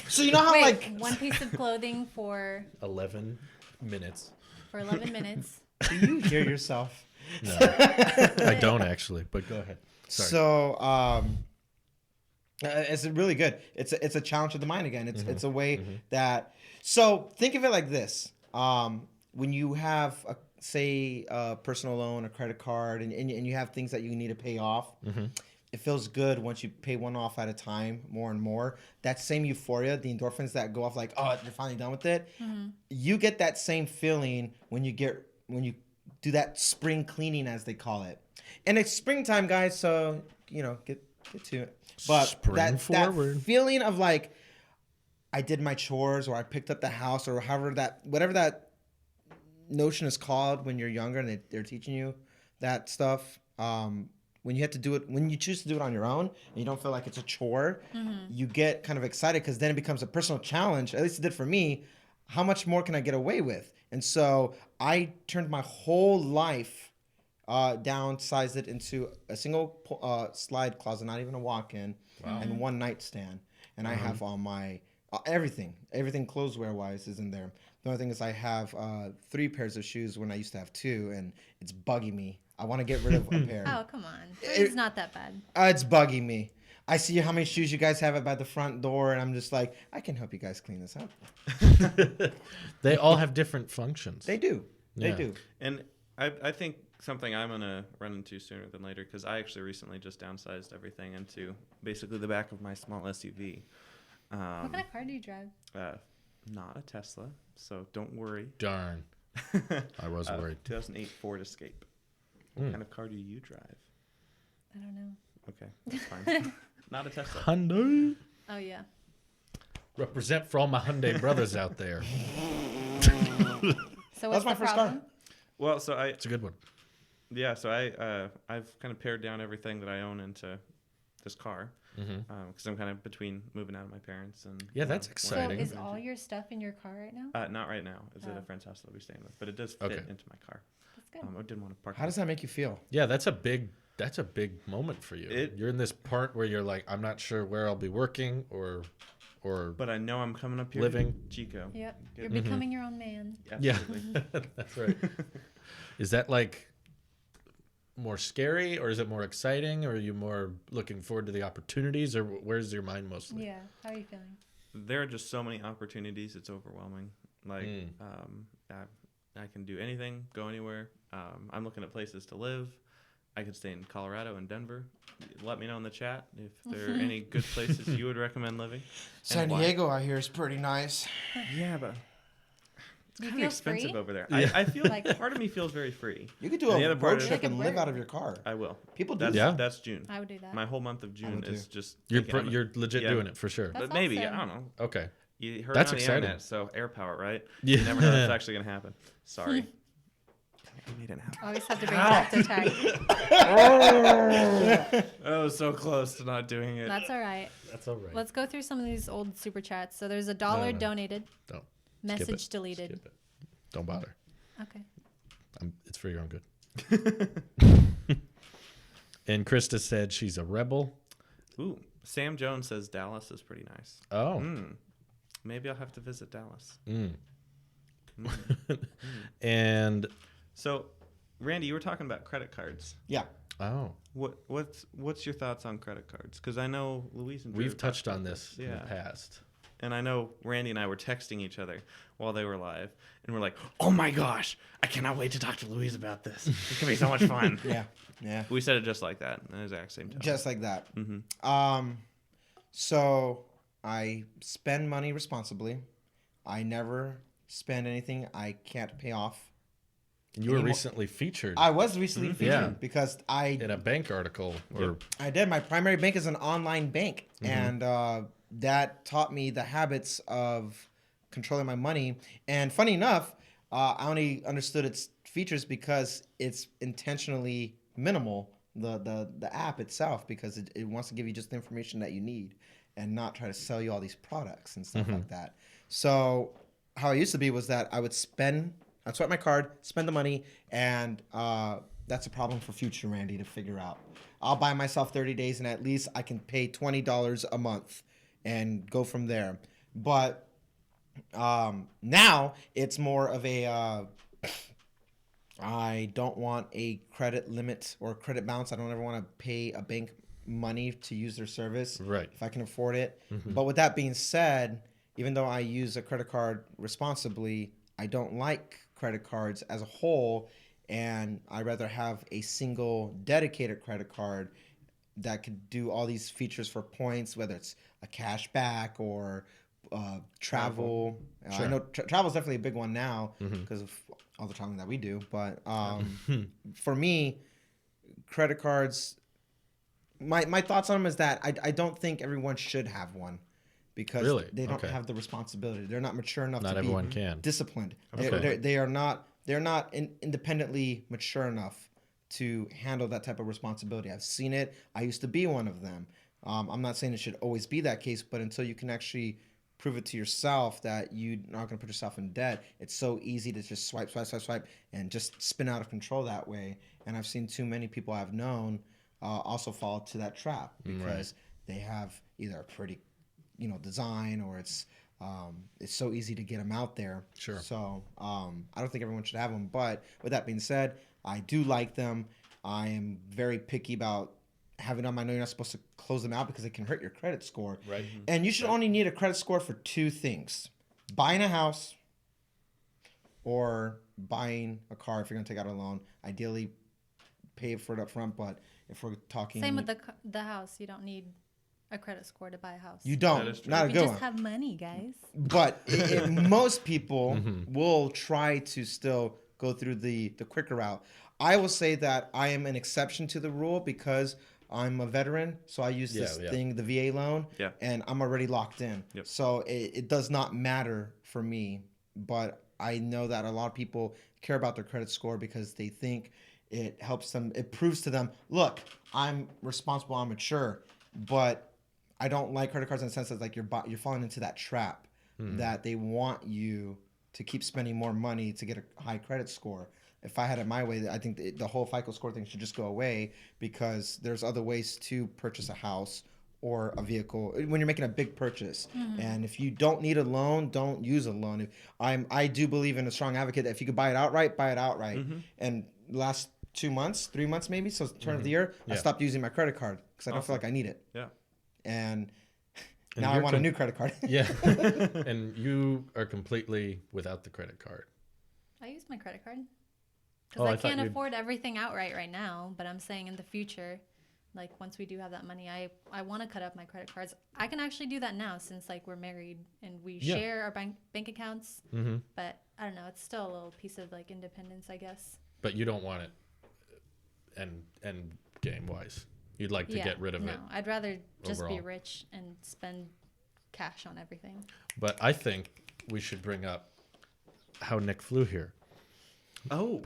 So you know how Wait, like one piece of clothing for 11 minutes. 11 minutes. do you hear yourself? No, I don't actually. But go ahead. Sorry. So it's really good. It's a challenge of the mind again. It's a way that. So think of it like this: when you have a personal loan, a credit card, and you have things that you need to pay off. It feels good once you pay one off at a time, more and more. That same euphoria, the endorphins that go off, like, oh, you're finally done with it. You get that same feeling when you do that spring cleaning, as they call it. And it's springtime, guys, so get to it. But Spring that forward. feeling of like, I did my chores, or I picked up the house, or whatever that notion is called when you're younger and they're teaching you that stuff. When you have to do it, when you choose to do it on your own and you don't feel like it's a chore, you get kind of excited because then it becomes a personal challenge. At least it did for me. How much more can I get away with? And so I turned my whole life, downsized it into a single slide closet, not even a walk-in, and one nightstand. And I have all my everything clotheswear wise is in there. The only thing is I have 3 pairs of shoes when I used to have 2, and it's bugging me. I want to get rid of a pair. Oh, come on. It's not that bad. It's bugging me. I see how many shoes you guys have by the front door, and I'm just like, I can help you guys clean this up. They all have different functions. They do. They Yeah. do. And I think something I'm going to run into sooner than later, because I actually recently just downsized everything into basically the back of my small SUV. What kind of car do you drive? Not a Tesla, so don't worry. Darn. I was worried. 2008 Ford Escape. What kind of car do you drive? I don't know. Okay, that's fine. Not a Tesla. Hyundai. Oh, yeah. Represent for all my Hyundai brothers out there. So what's my the first problem? car. Well, so It's a good one. I've kind of pared down everything that I own into this car because I'm kind of between moving out of my parents and Yeah, that's So exciting. is all your stuff in your car right now? not right now. It's at Oh. a friend's house that I'll be staying with, but it does fit Okay. into my car. That's good. I didn't want to park. How does that make you feel? Yeah, that's a big moment for you. You're in this part where you're like, I'm not sure where I'll be working or But I know I'm coming up here. Living. to Chico. Yep. You're becoming your own man. Absolutely. Yeah, that's right. Is that like more scary, or is it more exciting, or are you more looking forward to the opportunities, or where's your mind mostly? Yeah. How are you feeling? There are just so many opportunities. It's overwhelming. Like, I can do anything, go anywhere. I'm looking at places to live. I could stay in Colorado and Denver. Let me know in the chat if there are any good places you would recommend living. San and why. Diego, I hear, is pretty nice. Yeah, but Do you kind of feel expensive free? over there. Yeah. I feel Like- part of me feels very free. You could do And the a other part road is- trip Like a and live bird. out of your car. I will. People do That's, that. Yeah. That's June. I would do that. My whole month of June would is too. just. You're thinking I'm- you're legit yeah. doing it for sure. That's But maybe awesome. I don't know. Okay. You heard That's it on the exciting. internet, so air power, right? Yeah. You never know if it's actually gonna happen. Sorry. I made it happen. Always have to bring it back to tag. I was so close to not doing it. That's all right. That's all right. Let's go through some of these old super chats. So there's $1 No. donated, Don't. message Skip it. deleted. Skip it. Don't bother. Okay. It's for your own good. And Krista said she's a rebel. Ooh, Sam Jones says Dallas is pretty nice. Oh. Maybe I'll have to visit Dallas. And So, Randy, you were talking about credit cards. Yeah. oh, What's your thoughts on credit cards? Because I know Louise and Drew we've have touched talked on about this in the past. And I know Randy and I were texting each other while they were live, and we're like, "Oh my gosh, I cannot wait to talk to Louise about this. It's gonna be so much fun." Yeah. Yeah. We said it just like that, in the exact same time. Just like that. Mm-hmm. So I spend money responsibly. I never spend anything I can't pay off. You were recently featured I was recently featured Yeah. because in a bank article. Or I did. My primary bank is an online bank, and that taught me the habits of controlling my money. And funny enough, I only understood its features because it's intentionally minimal. The app itself, because it wants to give you just the information that you need and not try to sell you all these products and stuff like that. So how I used to be was that I'd swipe my card, spend the money, and that's a problem for future Randy to figure out. I'll buy myself 30 days, and at least I can pay $20 a month and go from there. But now it's more of a I don't want a credit limit or credit balance. I don't ever want to pay a bank money to use their service if I can afford it. But with that being said, even though I use a credit card responsibly, I don't like credit cards as a whole, and I'd rather have a single dedicated credit card that could do all these features for points, whether it's a cash back or travel. I know travel is definitely a big one now because of all the traveling that we do. But for me, credit cards, my thoughts on them is that I don't think everyone should have one because they don't have the responsibility. They're not mature enough to be disciplined. They're not independently mature enough to handle that type of responsibility. I've seen it. I used to be one of them. I'm not saying it should always be that case, but until you can actually prove it to yourself that you're not going to put yourself in debt, it's so easy to just swipe, and just spin out of control that way. And I've seen too many people I've known also fall to that trap because they have either a pretty, design, or it's so easy to get them out there. Sure. So I don't think everyone should have them. But with that being said, I do like them. I am very picky about having them. I know you're not supposed to close them out because it can hurt your credit score. Right. And you should only need a credit score for two things: buying a house or buying a car if you're going to take out a loan. Ideally, pay for it up front, but if we're talking... Same with the house. You don't need a credit score to buy a house. You don't. Not a you good just one. have money, guys. But most people will try to still go through the quicker route. I will say that I am an exception to the rule because I'm a veteran, so I use this thing, the VA loan, and I'm already locked in. Yep. So it does not matter for me, but I know that a lot of people care about their credit score because they think it helps them, it proves to them, look, I'm responsible, I'm mature, but I don't like credit cards in the sense that like you're falling into that trap that they want you to keep spending more money to get a high credit score. If I had it my way, I think the whole FICO score thing should just go away because there's other ways to purchase a house or a vehicle when you're making a big purchase. And if you don't need a loan, don't use a loan. I do believe in a strong advocate that if you could buy it outright, buy it outright. And last 2 months, 3 months maybe, so turn of the year, I stopped using my credit card because I don't feel like I need it. Yeah. And now I want a new credit card. And you are completely without the credit card. I use my credit card. Because I can't afford everything outright right now, but I'm saying in the future, like once we do have that money, I want to cut up my credit cards. I can actually do that now since like we're married and we share our bank accounts. But I don't know, it's still a little piece of like independence, I guess. But you don't want it end game wise. You'd like to get rid of it. No, I'd rather just overall. be rich and spend cash on everything. But I think we should bring up how Nick flew here. Oh,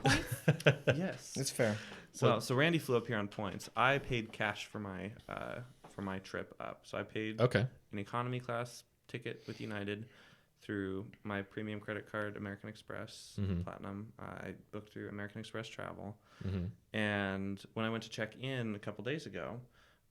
yes. It's fair. So Randy flew up here on points. I paid cash for my trip up. So I paid an economy class ticket with United through my premium credit card, American Express Platinum. I booked through American Express Travel. And when I went to check in a couple days ago,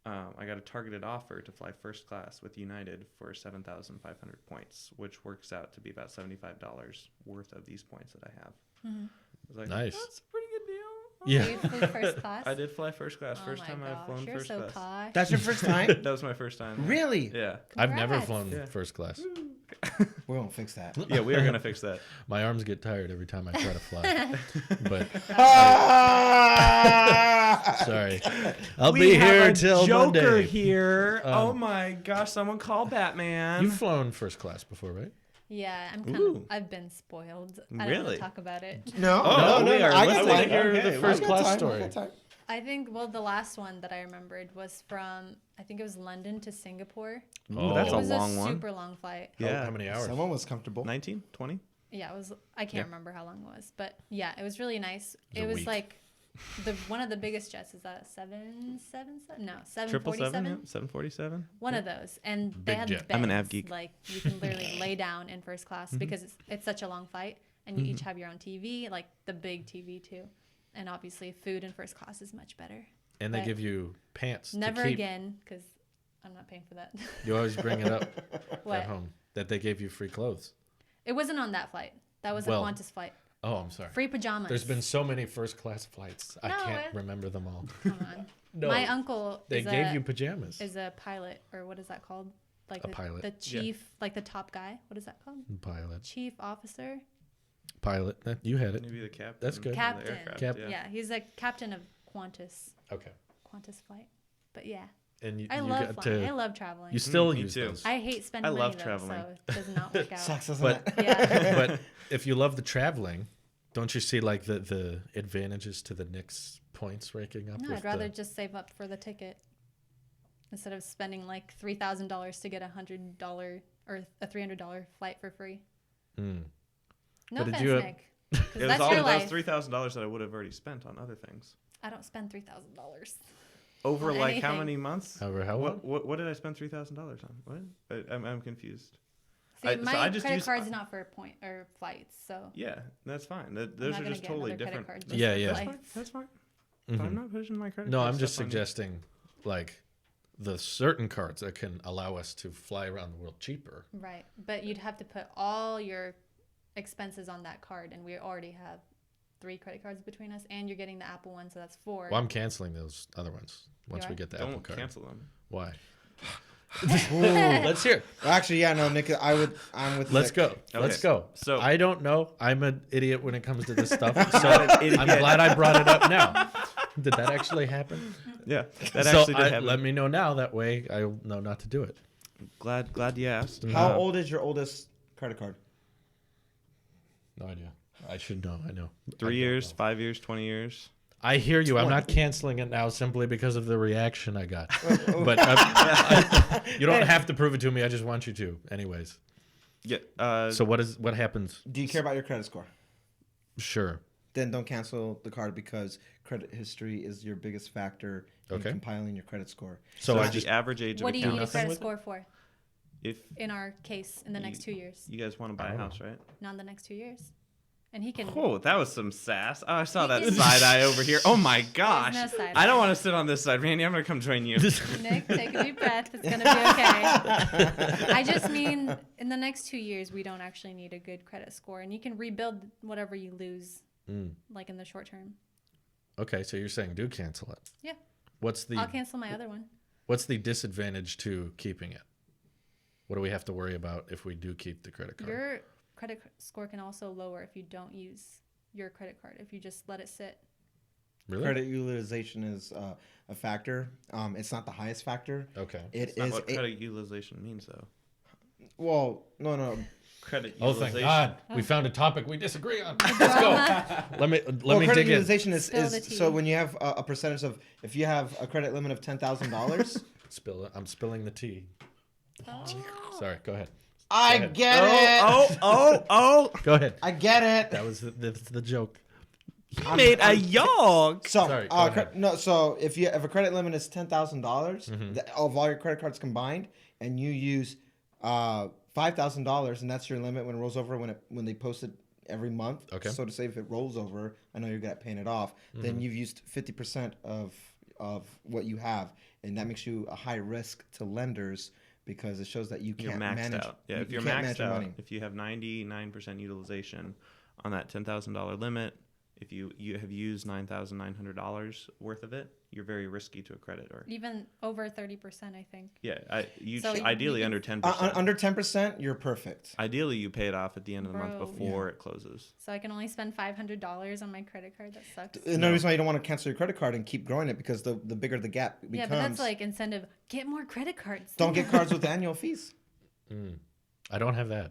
I got a targeted offer to fly first class with United for 7,500 points, which works out to be about $75 worth of these points that I have. I was like, nice. That's a pretty good deal. Yeah. You flew first class? I did fly first class. First time I've flown You're first so class. posh. That's your first time? That was my first time. Really? Yeah. I've never Congrats. flown first class. We won't fix that. Yeah, we are going to fix that. My arms get tired every time I try to fly. But sorry, I'll be here until Joker Monday. here. Oh my gosh, someone call Batman. You've flown first class before, right? Yeah, I'm kind Ooh. of. I've been spoiled. I don't want Really? to talk about it. No, Oh, no, we no. are I listening. got I wanna time. hear the Okay, first I got class time, I story. got time. I think the last one that I remembered was from I think it was London to Singapore. Oh, That's It a was long a one. super long flight. How many hours? Someone was comfortable. 19, 20? Yeah, it was. I can't Yeah. remember how long it was, but yeah, it was really nice. It was It a was week. like the one of the biggest jets. Is that 777? No, 777? 747. Yeah, 747? One of those, and they Big had jet. beds. I'm an av geek. Like you can literally lay down in first class because it's such a long flight, and you each have your own TV, like the big TV too, and obviously food in first class is much better. And they But give you pants. Never to keep. again, because I'm not paying for that. You always bring it up What? at home that they gave you free clothes. It wasn't on that flight. That was Well, a Qantas flight. Oh, I'm sorry. Free pajamas. There's been so many first class flights. I No, can't it- remember them all. Come on. No, My uncle they is gave a, you pajamas. is a pilot, or what is that called? Like A pilot. The chief, like the top guy. What is that called? Pilot. Chief officer. Pilot. You had it. Maybe the captain. That's good. of the Captain. aircraft, Cap- Yeah, he's a captain of Qantas Okay. flight. But yeah, And you I you love got flying. I to. love traveling. You still me use too. those. I hate spending I money love though, traveling. so it does not work out. Sucks, doesn't But- it? Yeah. But if you love the traveling, don't you see like the advantages to the Knicks points ranking up? No, with I'd rather the, just save up for the ticket instead of spending like $3,000 to get $100 or a $300 flight for free. Mm. No But did offense, you have- Nick. 'cause It was that's all your that was life. $3,000 that I would have already spent on other things. I don't spend $3,000. Over On like how anything. many months? However, how long? What did I spend $3,000 on? What? I'm confused. See, I my just credit use- card's not for point or flights, so Yeah, that's fine. Those I'm not are gonna just get totally another different. credit card. Yeah, just yeah. for That's flights. fine. That's fine. Mhm. I'm not pushing my credit No, card I'm just stuff on you. suggesting like the certain cards that can allow us to fly around the world cheaper. Right, but you'd have to put all your expenses on that card, and we already have 3 credit cards between us, and you're getting the Apple one, so that's 4. Well, I'm canceling those other ones once You we are? get the Apple Don't card. cancel them. Why? Ooh. Let's hear it. Actually, yeah, no, Nick, I'm with Let's Nick. go. Let's go. so- I don't know. I'm an idiot when it comes to this stuff. So an idiot. I'm glad I brought it up now. Did that actually happen? Yeah, that so actually did happen. let me know now. That way I'll know not to do it. Glad you asked. How old is your oldest credit card? No idea. I should know. I know. 3 I don't years, know. 5 years, 20 years. I hear you. I'm 20. not canceling it now simply because of the reaction I got. But you don't have to prove it to me. I just want you to, anyways. Yeah. So what happens? Do you care about your credit score? Sure. Then don't cancel the card because credit history is your biggest factor in Okay. compiling your credit score. So I is just the average age of What do you account. need a nothing credit with it? score for? If In our case, in the next 2 years. you guys want to buy I a don't house, right? Not in the next 2 years. And he can. Oh, that was some sass. Oh, I saw that can- side eye over here. Oh my gosh. no side I don't eye. want to sit on this side, Randy. I'm gonna come join you. Nick, take a deep breath. It's going to be okay. I just mean in the next 2 years, we don't actually need a good credit score. And you can rebuild whatever you lose, like in the short term. Okay, so you're saying do cancel it. Yeah. What's I'll the cancel my other one. what's the disadvantage to keeping it? What do we have to worry about if we do keep the credit card? Your credit score can also lower if you don't use your credit card, if you just let it sit. Really? Credit utilization is a factor. It's not the highest factor. Okay. That's It not is. what credit utilization means, though. Well, no. Credit Oh, utilization. thank God. We found a topic we disagree on. Let's go. Let me Well, dig credit in. utilization Spill the is tea. so when you have a percentage of, if you have a credit limit of $10,000. Spill it. I'm spilling the tea. Oh. Sorry. Go ahead. I ahead. get it. Oh! Go ahead. I get it. That was the joke. He made a yolk. So, Sorry, go ahead. no. So if a credit limit is $10,000 Mm-hmm. of all your credit cards combined, and you use $5,000, and that's your limit when it rolls over when they post it every month. Okay. So to say if it rolls over, I know you're good at paying it off. Then you've used 50% of what you have, and that makes you a high risk to lenders because it shows that you You're can't maxed manage. out. Yeah, you if you're can't manage maxed your out, money. if you have 99% utilization on that $10,000 limit, if you have used $9,900 worth of it, you're very risky to a creditor. Even over 30%, I think. Yeah, So ideally you under can- 10%. Under 10%, you're perfect. Ideally, you pay it off at the end of the month Bro. before it closes. So I can only spend $500 on my credit card. That sucks. Another reason why you don't want to cancel your credit card and keep growing it because the bigger the gap becomes. Yeah, but that's like incentive. Get more credit cards. Don't get cards with annual fees. I don't have that.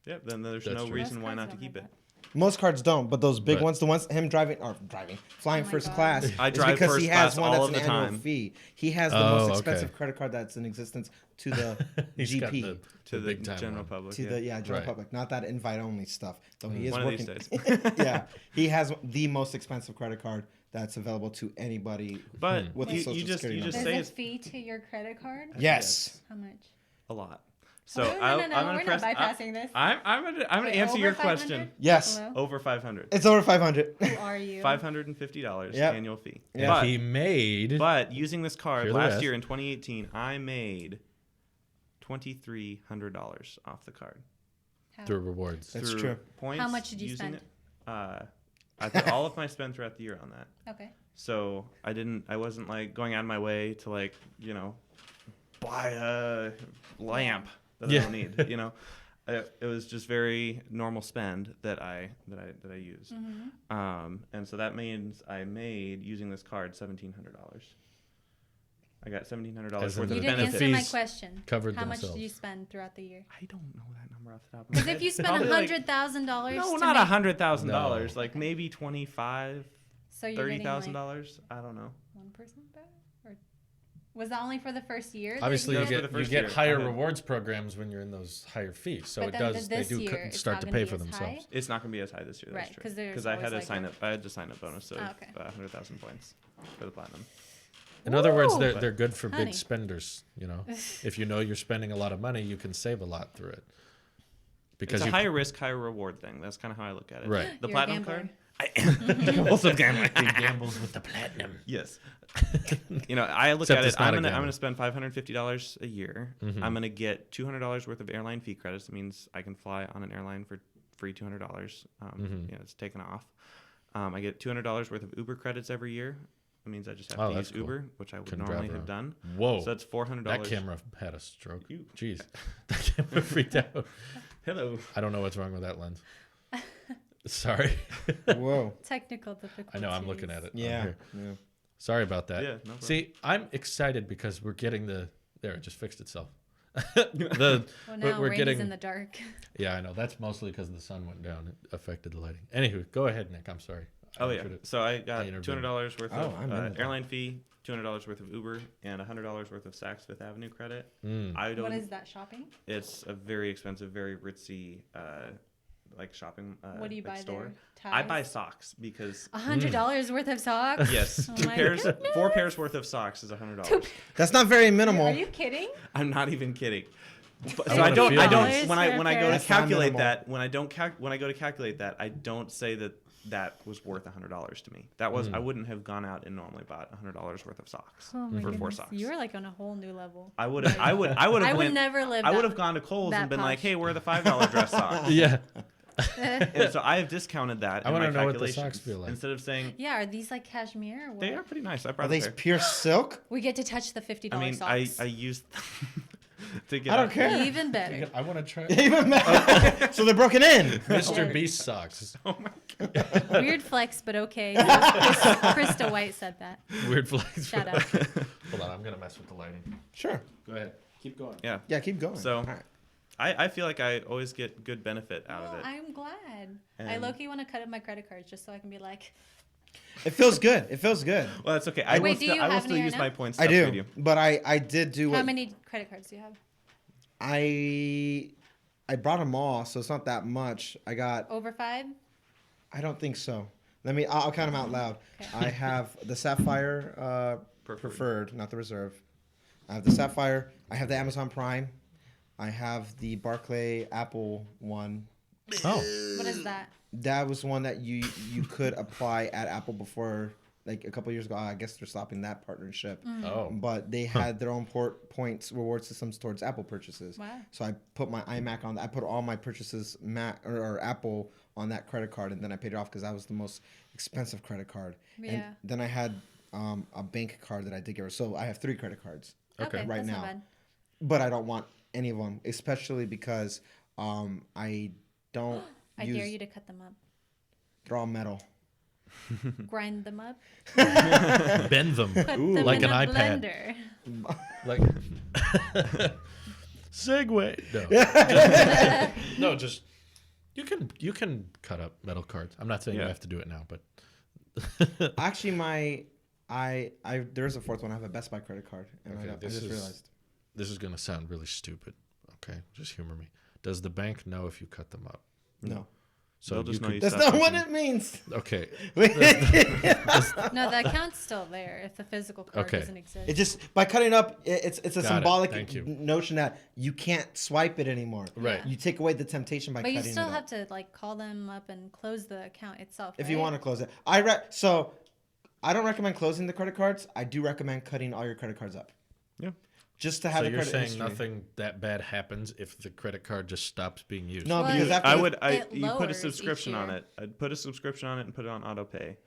Yep. Then there's That's no true. reason Most why cards not to don't keep have it. Most cards don't, but those big But- ones, the ones him flying my first God. class, I is drive because first he has class one all that's of an the annual time. fee. He has the Oh, most okay. expensive credit card that's in existence to the He's got GP. To the big time general one. public. To the general Right. public, not that invite only stuff. Though he is One of working. these days. Yeah, he has the most expensive credit card that's available to anybody. But With a you, social you just security you just number. say There's it's a fee to your credit card? Yes. How much? a lot. So No, I'm we're gonna not press. bypassing this. I'm gonna Wait, answer over your 500? question. Yes, Hello? Over 500. it's over 500. Who are you? $550 Yep. annual fee. Yeah. But, He made. but using this card Hear the last rest. year in 2018, I made $2,300 off the card. How? through rewards. That's through true. Points How much did you using spend? It. I put all of my spend throughout the year on that. Okay. So I wasn't like going out of my way to like, buy a lamp that Yeah. I don't need, It was just very normal spend that I used. Mm-hmm. And so that means I made using this card $1,700. I got $1,700 As worth in You of the didn't benefits. answer my fees question. covered How much themselves. did you spend throughout the year? I don't know that number off the top of my Because head. if you spend Probably like- $100,000, no, to not make, $100,000. No. Like maybe $25,000, so you're getting like $30,000. I don't know. 1% back, or was that only for the first year? that Obviously, you you Just for did? the get you first get year. higher I had- rewards programs when you're in those higher fees. So But it then does. this They do year, it's start not to gonna pay be for as high? themselves. It's not going to be as high this year. Right, That's true. 'cause there's Because I had always a like I had to sign up bonus of Oh, okay. 100,000 points for the platinum. In other words, Woo! they're good for Honey. big spenders. If you know you're spending a lot of money, you can save a lot through it. Because It's a you higher risk, higher reward thing. That's kind of how I look at it. Right. The You're a platinum gambler. card. I am also gambling. he gambles with the platinum. Yes. I look Except at it's it. not I'm a gonna gamble. spend $550 a year. Mhm. I'm gonna get $200 worth of airline fee credits. That means I can fly on an airline for free $200. Mhm. It's taken off. I get $200 worth of Uber credits every year. That means I just have Oh, to that's use cool. Uber, which I would Can normally drive have done. Whoa. So that's $400. That camera had a stroke. You- Jeez. That camera freaked out. Hello. I don't know what's wrong with that lens. Sorry. Whoa. Technical difficulties. I know. I'm looking at it. on Yeah. here. Yeah. Sorry about that. Yeah, no problem. See, I'm excited because we're getting there, it just fixed itself. the Well, now we're Rainey's getting in the dark. Yeah, I know. That's mostly because the sun went down. It affected the lighting. Anywho, go ahead, Nick. I'm sorry. Oh yeah. entered it. So I got intervened. $200 worth Oh, I'm in of it. airline fee, $200 worth of Uber, and $100 worth of Saks Fifth Avenue credit. Mm. I don't. What is that shopping? It's a very expensive, very ritzy, like shopping. What do you like buy store. there? I Ties? buy socks because $100 worth of socks. yes, Oh two my pairs, goodness. 4 pairs worth of socks is $100. That's not very minimal. Are you kidding? I'm not even kidding. But, I so I wanna don't. feel I this. don't. When I $100 when I go to That's not calculate minimal. that, when I go to calculate that, I don't say that was worth $100 to me. That was I wouldn't have gone out and normally bought $100 worth of socks Oh my for 4 goodness. socks. You're like on a whole new level. I would have. I would have. I would went, never live. I would that- have gone to Kohl's and that been like, posh. "Hey, where are the $5 dress socks?" Yeah. And so I have discounted that. I in my wanna know what the calculations. socks feel like. Instead of saying Yeah, are these like cashmere? Or what? they are pretty nice, I brought Are them these there. pure silk? We get to touch the $50 I mean, socks. I used to get. I don't out- care. Even better. I want to try Even better. So they're broken in. Mr. Beast socks. Weird flex, but okay. Krista White said that. Weird flags. Shout out. Hold on, I'm gonna mess with the lighting. Sure. Go ahead. Keep going. Yeah. Yeah, keep going. So- All right. I feel like I always get good benefit out Well, of it. I'm glad. I And- low-key want to cut up my credit cards just so I can be like, It feels good. It feels good. Well, that's okay. I Wait, will do still, you I will have still any use right my now? points. I to upgrade do, you. but I did do how what many credit cards do you have? I brought them all, so it's not that much. I got. Over 5? I don't think so. I'll count them out loud. Okay. I have the Sapphire Preferred. preferred, not the Reserve. I have the Sapphire. I have the Amazon Prime. I have the Barclay Apple one. Oh. What is that? That was one that you could apply at Apple before, like a couple years ago. I guess they're stopping that partnership. Oh. But they had their own points reward systems towards Apple purchases. Wow. So I put my iMac on. I put all my purchases or Apple on that credit card, and then I paid it off because that was the most expensive credit card. Yeah. And then I had a bank card that I did get rid of. So I have 3 credit cards. Okay. Right that's now. Not bad. But I don't want any of them, especially because I don't I use. dare you to cut them up. They're all metal. Grind them up. Bend them. Put them like in an a iPad. blender. Like Segway. No. No, just You can cut up metal cards. I'm not saying you have to do it now, but Actually, there's a fourth one. I have a Best Buy credit card, and I just realized. This is gonna sound really stupid. Okay, just humor me. Does the bank know if you cut them up? No. So They'll just know you That's stopped not what using- it means. okay. No, the account's still there if the physical card Okay. doesn't exist. It just by cutting up, it's a Got it. symbolic Thank you. notion that you can't swipe it anymore. Right. You take away the temptation by but cutting you still it have up. to like call them up and close the account itself. If you right? want to close it, so I don't recommend closing the credit cards. I do recommend cutting all your credit cards up. Yeah. Just to have So the you're credit saying history. nothing that bad happens if the credit card just stops being used? No, Well, because after It You put a lowers subscription each on year. it. I'd put a subscription on it and put it on auto pay.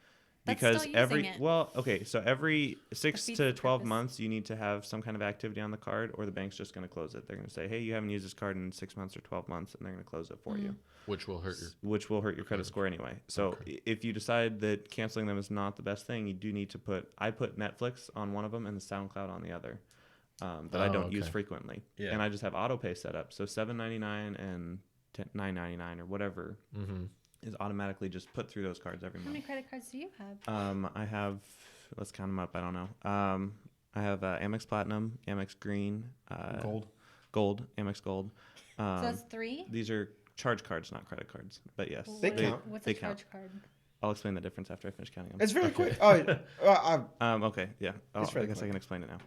That's Because still using it. so every 6 defeats to the 12 purpose. months, you need to have some kind of activity on the card, or the bank's just going to close it. They're going to say, hey, you haven't used this card in 6 months or 12 months, and they're going to close it for you, Which will hurt your. which will hurt your credit score anyway. So if you decide that canceling them is not the best thing, you do need to I put Netflix on one of them and the SoundCloud on the other. That I don't use okay. frequently, Yeah. and I just have auto pay set up. So $7.99 and $9.99 or whatever is automatically just put through those cards every How many month. credit cards do you have? I have, let's count them up. I don't know. I have Amex Platinum, Amex Green, Gold, Amex Gold. So that's 3? These are charge cards, not credit cards. But yes, They count. What's they a charge card? I'll explain the difference after I finish counting them. it's very quick. Okay, yeah. It's I very guess I quick. can explain it now.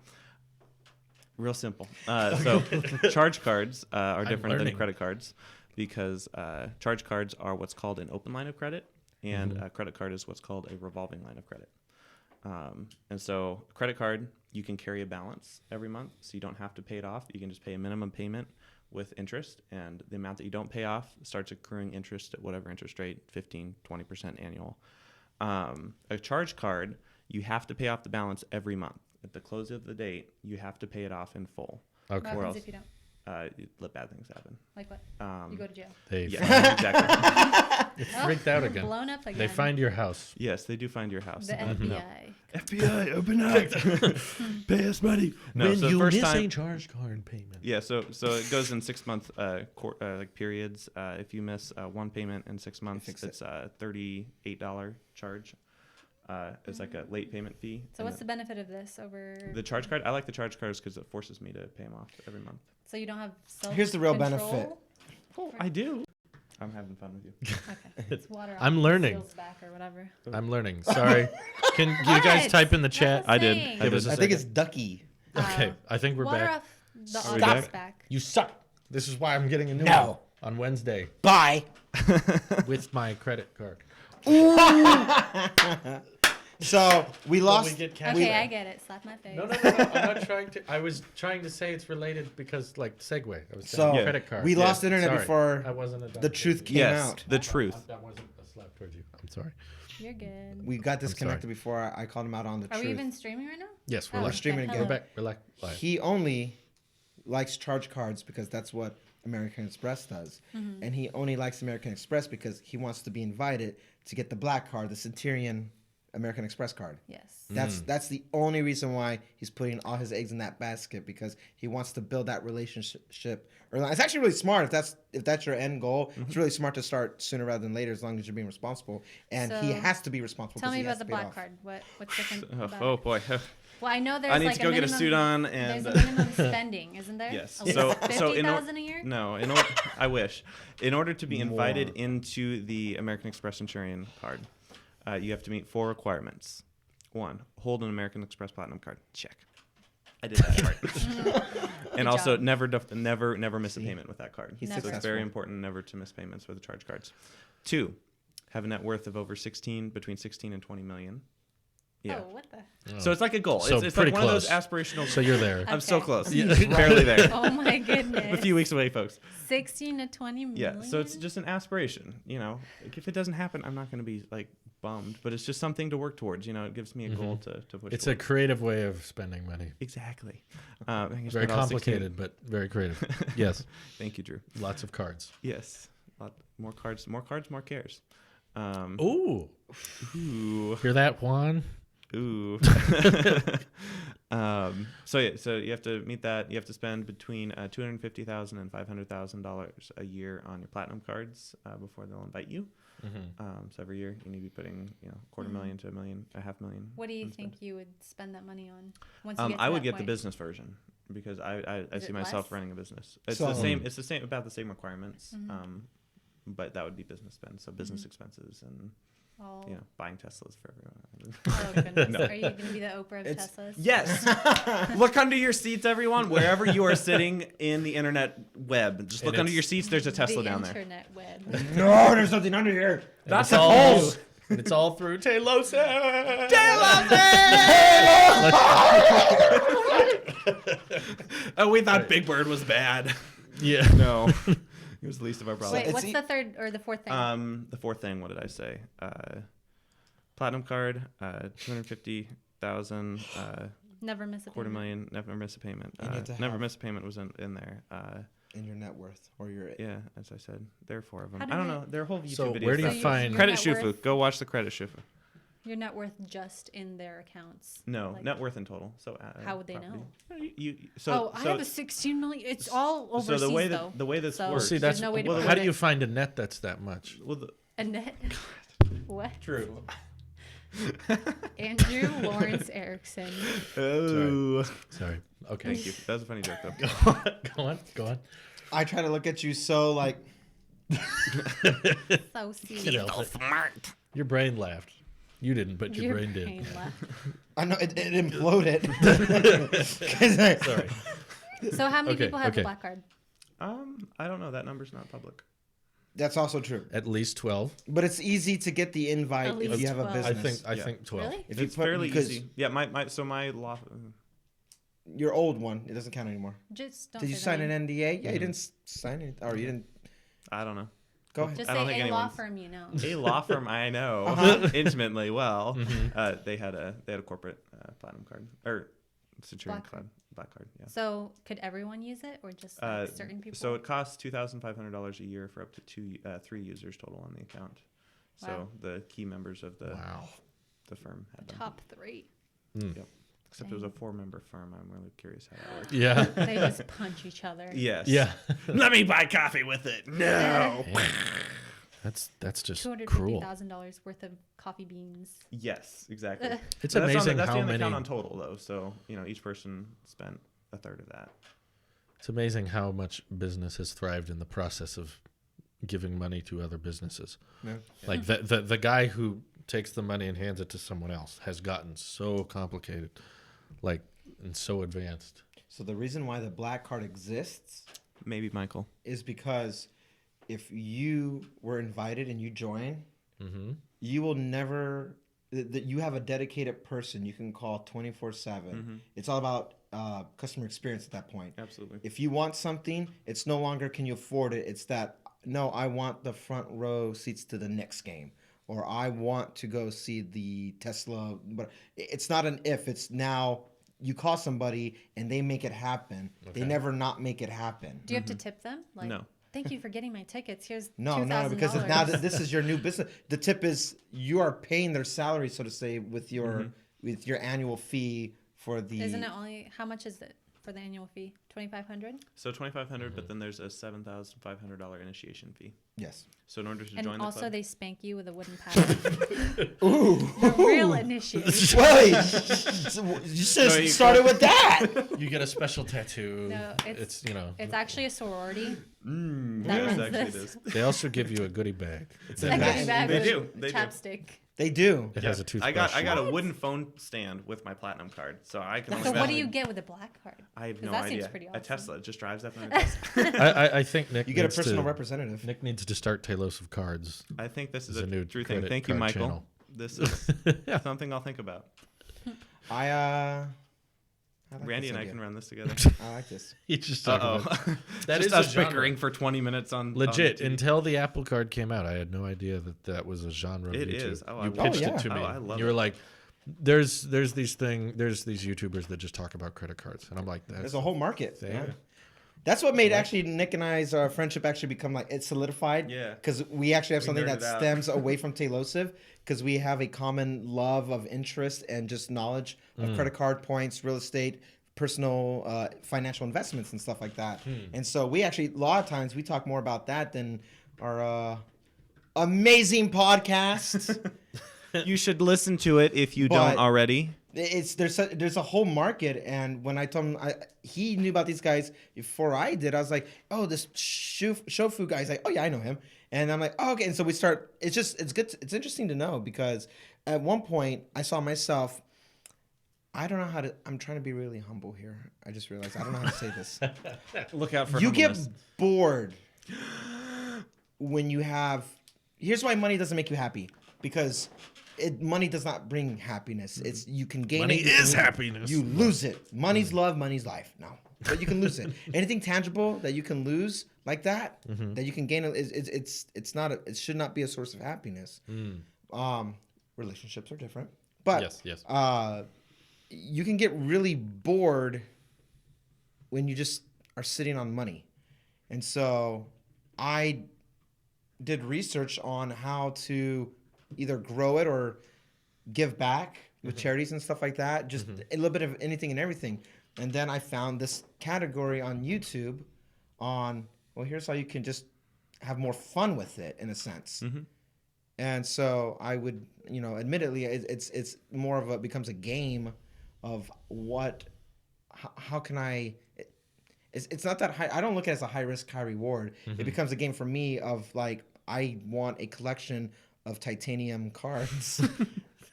Real simple. So charge cards are different than learning. credit cards because charge cards are what's called an open line of credit, and a credit card is what's called a revolving line of credit. And so a credit card, you can carry a balance every month, so you don't have to pay it off. You can just pay a minimum payment with interest, and the amount that you don't pay off starts accruing interest at whatever interest rate, 15, 20% annual. A charge card, you have to pay off the balance every month. At the close of the date, you have to pay it off in full. What Okay. Or happens else- if you don't? Let bad things happen. Like what? Um, You go to jail. They yeah, exactly. freaked out you're again. Blown up again. They find your house. Yes, they do find your house. the FBI. FBI, open up. Pay us money. No, when so you first miss time, a charge card payment. yeah, so it goes in 6 month like periods. If you miss one payment in 6 months, Fix it's a $38 charge. It's like a late payment fee. So And what's the benefit of this over the charge card? I like the charge cards because it forces me to pay them off every month. So you don't have self Here's the real benefit. I do. I'm having fun with you. Okay. It's water. I'm off the learning. seal's back or whatever. I'm learning. Sorry. Can you What? guys type in the chat? What's I did. saying? I Give us did. a I think second. it's ducky. Okay, I think we're Water back. off the Are we object's back? back. You suck. This is why I'm getting a new No. one on Wednesday Bye. with my credit card. So we lost. get cash Okay, back. I get it. Slap my face. No. I'm not trying to. I was trying to say it's related because, like, segue. I was So saying credit card. we Yeah, lost internet sorry. before I wasn't a dumb the kid. truth came Yes, out. the truth. That wasn't a slap towards you. I'm sorry. You're good. We got disconnected before I called him out on the Are truth. we even streaming right now? Yes, we're Oh, live. streaming okay. again. We're Hello. back. We're live. He only likes charge cards because that's what American Express does. Mm-hmm. And he only likes American Express because he wants to be invited to get the black card, the Centurion American Express card. Yes. That's the only reason why he's putting all his eggs in that basket, because he wants to build that relationship early on. It's actually really smart if that's your end goal. It's really smart to start sooner rather than later, as long as you're being responsible. And he So, has to be responsible. Tell 'cause me he about has the to pay it black off. card. What's different about Oh it? boy. Well, I know there's I need like to go get a minimum, suit on and there's a minimum spending, isn't there? Yes. At least So 50,000 a year? No, in order I wish. In order to be invited into the American Express Centurion card, you have to meet 4 requirements. 1, hold an American Express Platinum card. Check. I did that part. And also job. never miss a payment with that card. He's So it's successful. very important never to miss payments with the charge cards. 2, have a net worth of over between 16 and 20 million. Yeah. Oh, what the? So it's like a goal. So it's pretty like one close. of those aspirational. So you're there. I'm so Okay. close. Barely there. Oh my A goodness. few weeks away, folks. 16 to 20 million? Yeah, so it's just an aspiration, you know. Like, if it doesn't happen, I'm not going to be like bummed, but it's just something to work towards. You know, it gives me a goal to push. It's a towards. creative way of spending money. Exactly. I can Very spend all 16 complicated, but very creative. Yes. Thank you, Drew. Lots of cards. Yes, more cards, more cares. Ooh. Ooh, Hear that, Juan? ooh. So you have to meet that. You have to spend between $250,000 and $500,000 a year on your platinum cards before they'll invite you. So every year you need to be putting, $250,000 to $1 million, $500,000. What do you think you would spend that money on? Once you get to I would that get the point? business version because I Is see it myself less? running a business. It's So- the same. It's the same about the same requirements. Mm-hmm. But that would be business spend. So business expenses and Oh. buying Teslas for everyone. Oh, goodness. No. Are you going to be the Oprah of Teslas? Yes. Look under your seats, everyone. Wherever you are sitting in the internet web, just look And under your it's- seats. There's a Tesla the down there. internet web. No, there's nothing under here. That's a all. hole. And it's all through Tailosive. Oh, we thought Big Bird was bad. Yeah. No, it was the least of our problems. Wait, it's what's e- the third or the fourth thing? The fourth thing. What did I say? Platinum card, 250,000, Never miss a payment. $250,000. Never miss a payment. You need to Never have- miss a payment was in there. In your net worth or your Yeah, as I said, there are 4 of them. How I do don't they- know. There are whole YouTube So videos. where do you about find- your Credit net Shufu? worth- Go watch the Credit Shufu. Your net worth just in their accounts. No, Like- net worth in total. So How would they property. know? So I have a 16 million. It's all overseas, so the way though. the way this So- works. See, There's that's no way to well, prove how do it. you find a net that's that much? well, A net. What? true. Andrew Lawrence Erickson. Oh, Sorry. Okay. thank you. That was a funny joke though. Go on. I try to look at you so like So sweet. Get out. Your brain laughed. You didn't, but your brain did. brain left. I know it imploded. 'Cause Sorry. So how many Okay, people have okay. the black card? I don't know. That number's not public. That's also true. At least 12. But it's easy to get the invite At if least you have a 12. business. I Yeah. think 12. Really? If you It's put- fairly because easy. Yeah, my law. Your old one, it doesn't count anymore. Just don't Did you say sign the name. an NDA? Yeah, you didn't sign it, or you didn't. I don't know. Go ahead. Just I don't say think a law anyone's- firm you know. A law firm I know Uh-huh. intimately well. They had a corporate platinum card or Centurion Black card, black card. Yeah. So could everyone use it or just like certain people? So it costs $2,500 a year for up to 3 users total on the account. So Wow. the key members of the Wow. the firm had them. Top 3. Yep. Except it was a 4-member firm. I'm really curious how that works. Yeah. They just punch each other. Yes. Yeah. Let me buy coffee with it. No. That's just cruel. $250,000 worth of coffee beans. Yes, exactly. It's But that's amazing that's how the many. account on total though. So each person spent a third of that. It's amazing how much business has thrived in the process of giving money to other businesses. Yeah. Like the guy who takes the money and hands it to someone else has gotten so complicated, like and so advanced. So the reason why the black card exists Maybe Michael. is because if you were invited and you join, Mm-hmm. you will never. That you have a dedicated person you can call 24/7. It's all about customer experience at that point. Absolutely. If you want something, it's no longer can you afford it. It's that no, I want the front row seats to the next game, or I want to go see the Tesla. But it's not an if. It's now you call somebody and they make it happen. They Okay. never not make it happen. Do you have to tip them? Like, No. Thank you for getting my tickets. Here's No, $2,000. because now that this is your new business, the tip is you are paying their salary, so to say, with your annual fee for the. Isn't it only how much is it for the annual fee? $2,500. So $2,500, but then there's a $7,500 initiation fee. Yes. So in order to And join the also club, they spank you with a wooden paddle. Ooh. The real initiation. Wait, you should No, have you started with that. You get a special tattoo. No, it's It's actually a sorority. yes, That runs actually it this. is. They also give you a goodie bag. A a goodie bag. bag They with do. They do. chapstick. They do. It has a toothbrush. I got a wooden phone stand with my platinum card, so I can. So only what do imagine- you get with a black card? I have 'Cause no that idea. seems pretty A awesome. Tesla it just drives up. And Tesla. I think Nick. You get a needs personal to, representative. Nick needs to start Tailosive cards. I think this is It's a a new true thing. credit Thank you, card Michael. channel. This is something I'll think about. I like Randy this and I idea. can run this together. I like this. You just talk Uh about oh. that Just is a us genre. bickering for 20 minutes on Legit. on the TV. Until the Apple Card came out, I had no idea that was a genre. Of It YouTube. is. Oh, I You love pitched it. it to Oh, me. I love you were it. like, "There's these YouTubers that just talk about credit cards," and I'm like, There's a whole market. They- Yeah. That's what made actually Nick and I's friendship actually become like it solidified. Yeah. Because we actually have something that nerded out. stems away from Tailosive because we have a common love of interest and just knowledge of credit card points, real estate, personal financial investments and stuff like that. And so we actually a lot of times we talk more about that than our amazing podcast. You should listen to it if you don't But- already. There's a whole market, and when I told him he knew about these guys before I did, I was like, oh, this Shofu guy. He's like, oh yeah, I know him, and I'm like, oh, okay. And so we start. It's good. It's interesting to know because at one point I saw myself. I don't know how to. I'm trying to be really humble here. I just realized I don't know how to say this. Look out for You get humbleness. bored when you have. Here's why money doesn't make you happy because. Money does not bring happiness. It's you can gain Money it. You is can- happiness. You lose it. Money's love. Money's life. No, but you can lose it. Anything tangible that you can lose like that, that you can gain, it's not. It should not be a source of happiness. Relationships are different, but Yes. you can get really bored when you just are sitting on money, and so I did research on how to either grow it or give back with charities and stuff like that. Just a little bit of anything and everything. And then I found this category on YouTube on, well, here's how you can just have more fun with it in a sense. And so I would, admittedly, it's more of becomes a game of how can I, it's not that high. I don't look at it as a high risk, high reward. It becomes a game for me of like, I want a collection of titanium cards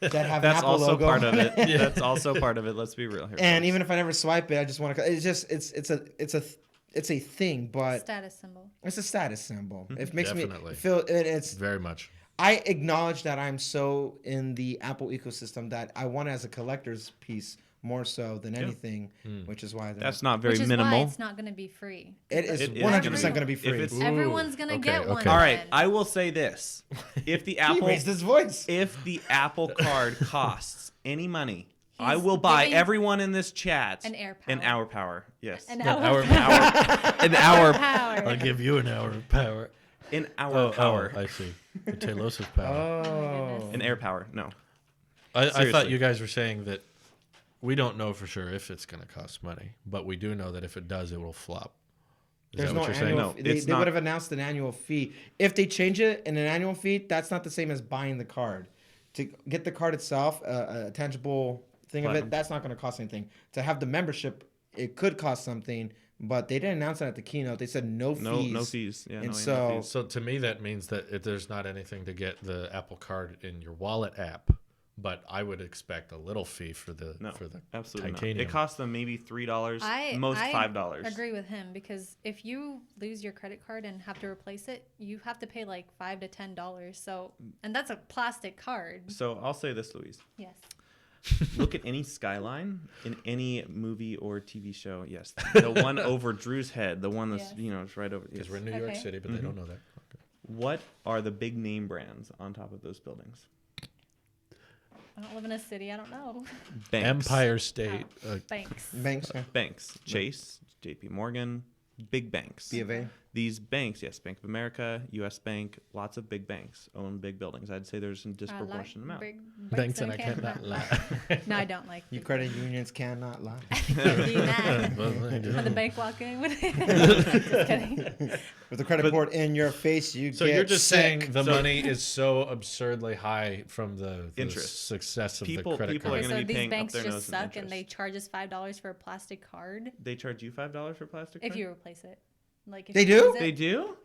that have an That's Apple also logo. part of it. That's also part of it. Let's be real here. And folks. even if I never swipe it, I just want to. It's a thing, but Status symbol. it's a status symbol. It makes Definitely. me feel. And it's. Very much. I acknowledge that I'm so in the Apple ecosystem that I want it as a collector's piece more so than anything, which is why that's not very Which is minimal. why it's not going to be free. it is It is 100% gonna going to be if free. it's- Everyone's going to okay, get one. okay. All right, then. I will say this: if the He Apple, raised his voice. if the Apple Card costs any money, I He's will buy giving everyone in this chat an air An power. hour power. Yes. An An hour hour power. An hour. Power. I'll give you an hour of power. An hour power. I see. The Tailosive power. Oh. An air power. No. I thought seriously. you guys were saying that we don't know for sure if it's going to cost money, but we do know that if it does, it will flop. Is There's that no what you're saying? annual. No, They it's would not. have announced an annual fee. If they change it in an annual fee, that's not the same as buying the card. To get the card itself, a tangible thing of Platinum. it, that's not going to cost anything. To have the membership, it could cost something, but they didn't announce that at the keynote. They said no fees. No fees. Yeah. And no so- annual fees. So to me, that means that there's not anything to get the Apple Card in your wallet app, but I would expect a little fee for the No, absolutely titanium. not. It costs them maybe $3, most I $5. agree with him because if you lose your credit card and have to replace it, you have to pay like $5 to $10. So, and that's a plastic card. So I'll say this, Louise. Yes. Look at any skyline in any movie or TV show. Yes, the one over Drew's head, the one that's Yes. It's right over. Because Yes. we're in New York Okay. City, but they don't know that. Okay. What are the big name brands on top of those buildings? I don't live in a city. I don't know. Banks. Empire State. Banks. Banks, Banks. Chase, J.P. Morgan, big banks. B of A. These banks, yes, Bank of America, U.S. Bank, lots of big banks own big buildings. I'd say there's a disproportionate amount. big Banks and I Canada. cannot lie. No, I don't like. You credit unions cannot lie. Do that. Well, they do. When the bank walk in. Just kidding. With the credit report in your face, you So get you're just sick. saying the money is so absurdly high from the Interest. success of People- the credit people are card. Okay, gonna so be these paying up banks their nose just in suck and they interest. charge us $5 for a plastic card They charge you $5 for plastic if card? you replace it. Like if They you do? lose it, They do?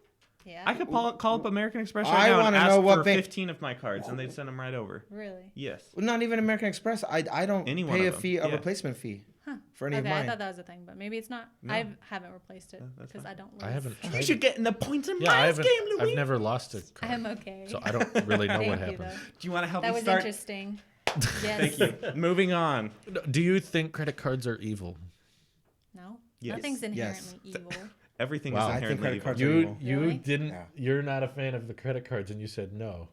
Yeah. I could call up American Express I right now and wanna ask know what for bank- 15 of my cards, and they'd send them right over. Really? Yes. Not even American Express. I don't Any one pay a of them. fee, a Yeah. replacement fee Huh. for any Okay, of I mine. thought that was a thing, but maybe it's not. No. I haven't replaced it That's because fine. I don't. I live- haven't You tried should it. get in the points and Yeah, I miles haven't. game, Louis. I've never lost a card. I'm okay. So I don't really know Thank what you, happened. though. Do you want to help That me was start? interesting. Yes. Thank you. Moving on. Do you think credit cards are evil? No. Yes. Nothing's Yes. inherently evil. Everything Wow. I is think inherently credit evil. cards are You evil. you Really? didn't. Yeah. You're not a fan of the credit cards, and you said no.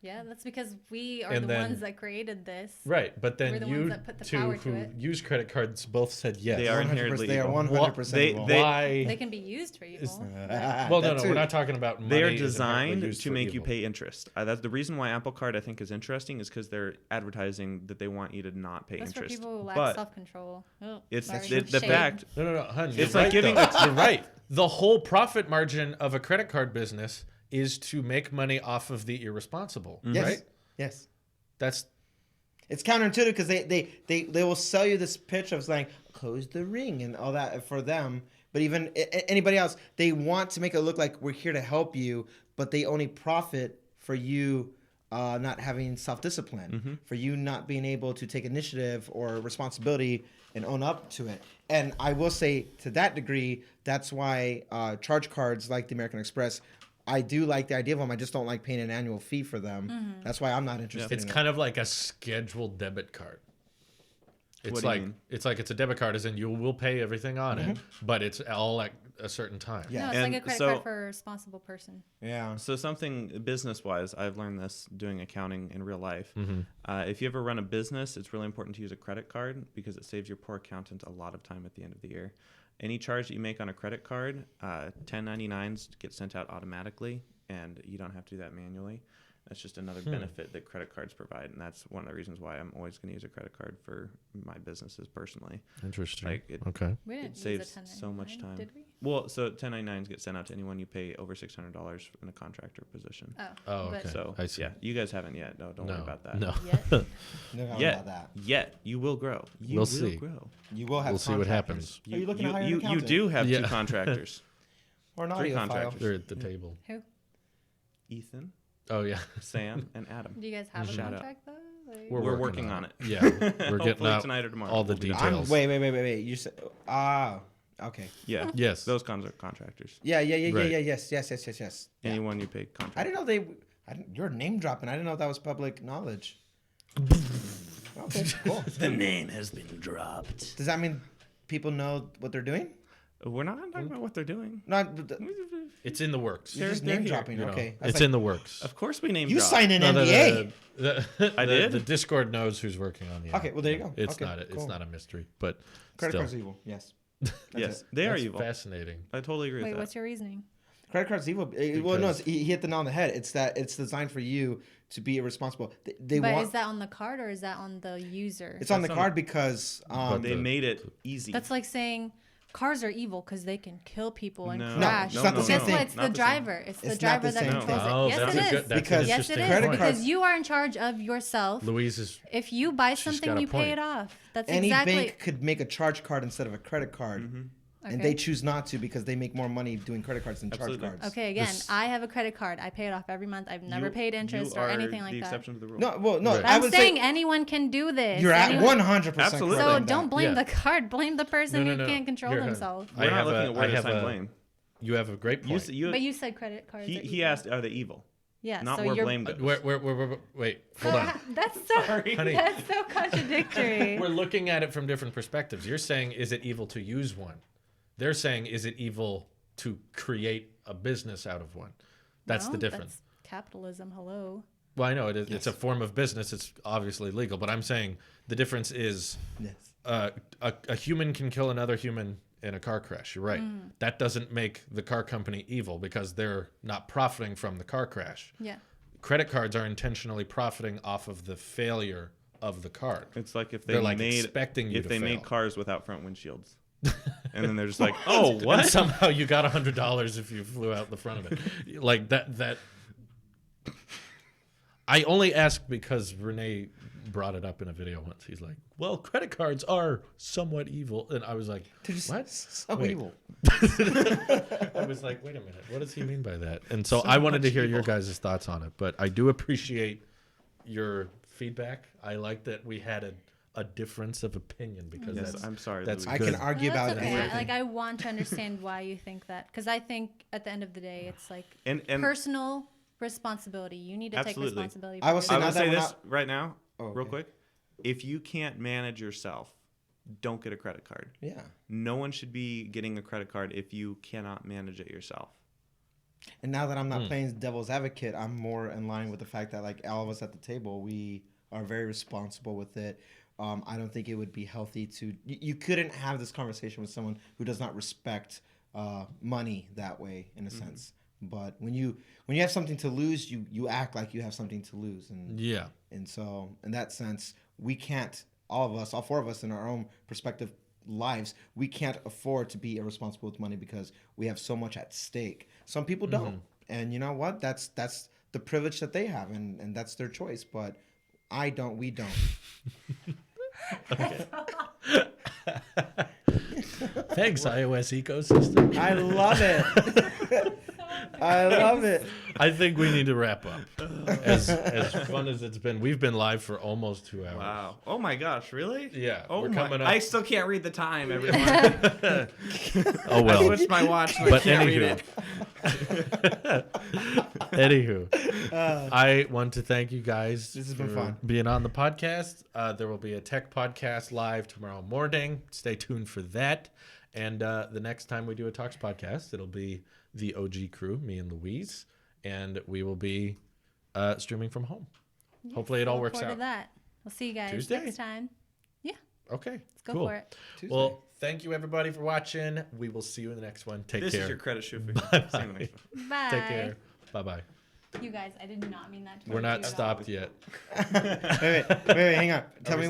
Yeah, that's because we are And the then- ones that created this. Right, but We're then the you ones that put the two power to who it. use credit cards both said yes. They are 100%, inherently they are evil. 100% They- evil. they- Why? They can be used for evil. Well, no, That no, too. we're not talking about money. They are is inherently designed used to for make you evil. pay interest. That's the reason why Apple Card I think is interesting is because they're advertising that they want you to not pay That's for interest. people who lack But self-control. Oh, it's sorry. the Shade. fact. No, no, no, hun. It's You're like right, giving- though. You're right. The whole profit margin of a credit card business is to make money off of the irresponsible, Yes. right? Yes. That's It's counterintuitive because they will sell you this pitch of like close the ring and all that for them. But even anybody else, they want to make it look like we're here to help you, but they only profit for you not having self-discipline, for you not being able to take initiative or responsibility and own up to it. And I will say to that degree, that's why charge cards like the American Express, I do like the idea of them. I just don't like paying an annual fee for them. That's why I'm not interested it's in it. kind of like a scheduled debit card. It's What do you like mean? it's a debit card, as in you will pay everything on it, but it's all at a certain time. Yeah. No, it's And like a credit so- card for a responsible person. Yeah. So something business-wise, I've learned this doing accounting in real life. Mm-hmm. If you ever run a business, it's really important to use a credit card because it saves your poor accountant a lot of time at the end of the year. Any charge that you make on a credit card, 1099s get sent out automatically, and you don't have to do that manually. That's just another benefit that credit cards provide, and that's one of the reasons why I'm always going to use a credit card for my businesses personally. Interesting. Like it, Okay. We didn't it saves use a so much 1099, time. did we? Well, so 1099s get sent out to anyone you pay over $600 in a contractor position. Oh, but okay. So I see. yeah, you guys haven't yet. No, don't worry about that. No. Yet. No doubt Yet, about that. yet you will grow. You We'll will see. grow. You will have We'll see what contractors. happens. Are you looking to hire an you accountant? do have Yeah. two contractors. Or an Three audiophile. contractors. They're at the table. Who? Ethan, Oh yeah. Sam, and Adam. Do you guys have a Shout out. contract though? Like, We're working on it. Yeah, we're getting Hopefully out tonight or tomorrow. all the we'll be done. details. Wait. You said okay. Yeah. Yes. Those cons are contractors. Yeah. Right. Yes. Yeah. Anyone you pay contract. I didn't know you're name dropping. I didn't know that was public knowledge. Okay, cool. The name has been dropped. Does that mean people know what they're doing? We're not talking about what they're doing. No, It's in the works. you're just they're name here, dropping. You know, Okay, it's in the works. Of course, we name You drop. signed an No, NDA. I the- did? The Discord knows who's working on the. Okay, app. well, there you go. It's Okay, not. It's cool. not a mystery, but Credit still, cards are evil. Yes. Yes, it. they are that's evil. fascinating. I totally agree Wait, with what's that. your reasoning? Credit cards evil. Well, no, Because- he hit the nail on the head. It's that it's designed for you to be irresponsible. They But want. is that on the card or is that on the user? It's on the That's on card because But They the- made it easy. That's like saying cars are evil because they can kill people and No. crash. No, it's not the same Guess thing. what? It's Not the the same. driver. It's the It's not driver the that same controls thing. it. Oh, Yes, that's it a is. good. That's Because- an Yes, interesting it is. Credit point. cards- Because you are in charge of yourself. Louise is. If you buy She's something, got a you pay point. it off. That's any exactly. bank could make a charge card instead of a credit card, and Okay. they choose not to because they make more money doing credit cards than Absolutely. charge cards. Okay, again, This- I have a credit card. I pay it off every month. I've never You- paid interest you or are anything like the that. exception to the rule. No, well, no, Right. I I'm would saying say anyone can do this. you're at Anyone- 100%. Absolutely. So correct. don't blame Yeah. the card. Blame the person No, who no, no. can't control Here, themselves. We're not looking at where to have assign a- blame. You have a great You, point. s- you, But you said credit cards. are he evil. asked, are they evil? Yeah, Not so where you're. blame goes. Wait, hold on. That's so. Honey. That's so contradictory. We're looking at it from different perspectives. You're saying, is it evil to use one? They're saying, is it evil to create a business out of one? That's No, the difference. That's capitalism. Hello. Well, I know it is. It's a form of business. It's obviously legal, but I'm saying the difference is Yes. a human can kill another human in a car crash. You're right. That doesn't make the car company evil because they're not profiting from the car crash. Yeah. Credit cards are intentionally profiting off of the failure of the card. It's like if they They're like made expecting you if to they made fail. cars without front windshields, and then they're just like, oh, And what? somehow you got $100 if you flew out the front of it. Like that. I only ask because Renee brought it up in a video once. He's like, well, credit cards are somewhat evil. And I was like, They're just what? so Wait. evil. I was like, wait a minute. What does he mean by that? And so I wanted to hear your guys' thoughts on it. But I do appreciate your feedback. I like that we had a difference of opinion because Yes, that's I'm sorry. that's Louise. I can Good. argue No, that's about okay. anything. Like I want to understand why you think that because I think at the end of the day, it's like And personal responsibility. You need to Absolutely. take responsibility. I for will say I yourself. now will that say we're this not- right now, Oh, real okay. quick. If you can't manage yourself, don't get a credit card. Yeah. No one should be getting a credit card if you cannot manage it yourself. And now that I'm not playing devil's advocate, I'm more in line with the fact that like all of us at the table, we are very responsible with it. I don't think it would be healthy to. You couldn't have this conversation with someone who does not respect money that way, in a sense. But when you have something to lose, you act like you have something to lose, and so in that sense, we can't. All of us, all four of us, in our own perspective lives, we can't afford to be irresponsible with money because we have so much at stake. Some people don't, and you know what? That's the privilege that they have, and that's their choice. But I don't. We don't. Okay. Thanks, iOS ecosystem. I love it. I love it. I think we need to wrap up. As fun as it's been, we've been live for almost 2 hours. Wow. Oh my gosh, really? Yeah. Oh we're my. coming up. I still can't read the time, everyone. Oh well. I switched my watch and I But can't read anywho, it. anywho, I want to thank you guys. This has been for fun. being on the podcast. There will be a tech podcast live tomorrow morning. Stay tuned for that. And the next time we do a Talks podcast, it'll be the OG crew, me and Louise, and we will be streaming from home. Yes, Hopefully it all look works forward out. to that. We'll see you guys Tuesday? next time. Yeah, Okay. let's go cool. for it. Tuesday. Well, thank you everybody for watching. We will see you in the next one. Take This care. is your credit shoe. Bye-bye. See you in the next one. Bye. Take care. Bye bye. You guys, I did not mean that to We're hurt not you at all. stopped yet. wait, hang on. Tell me.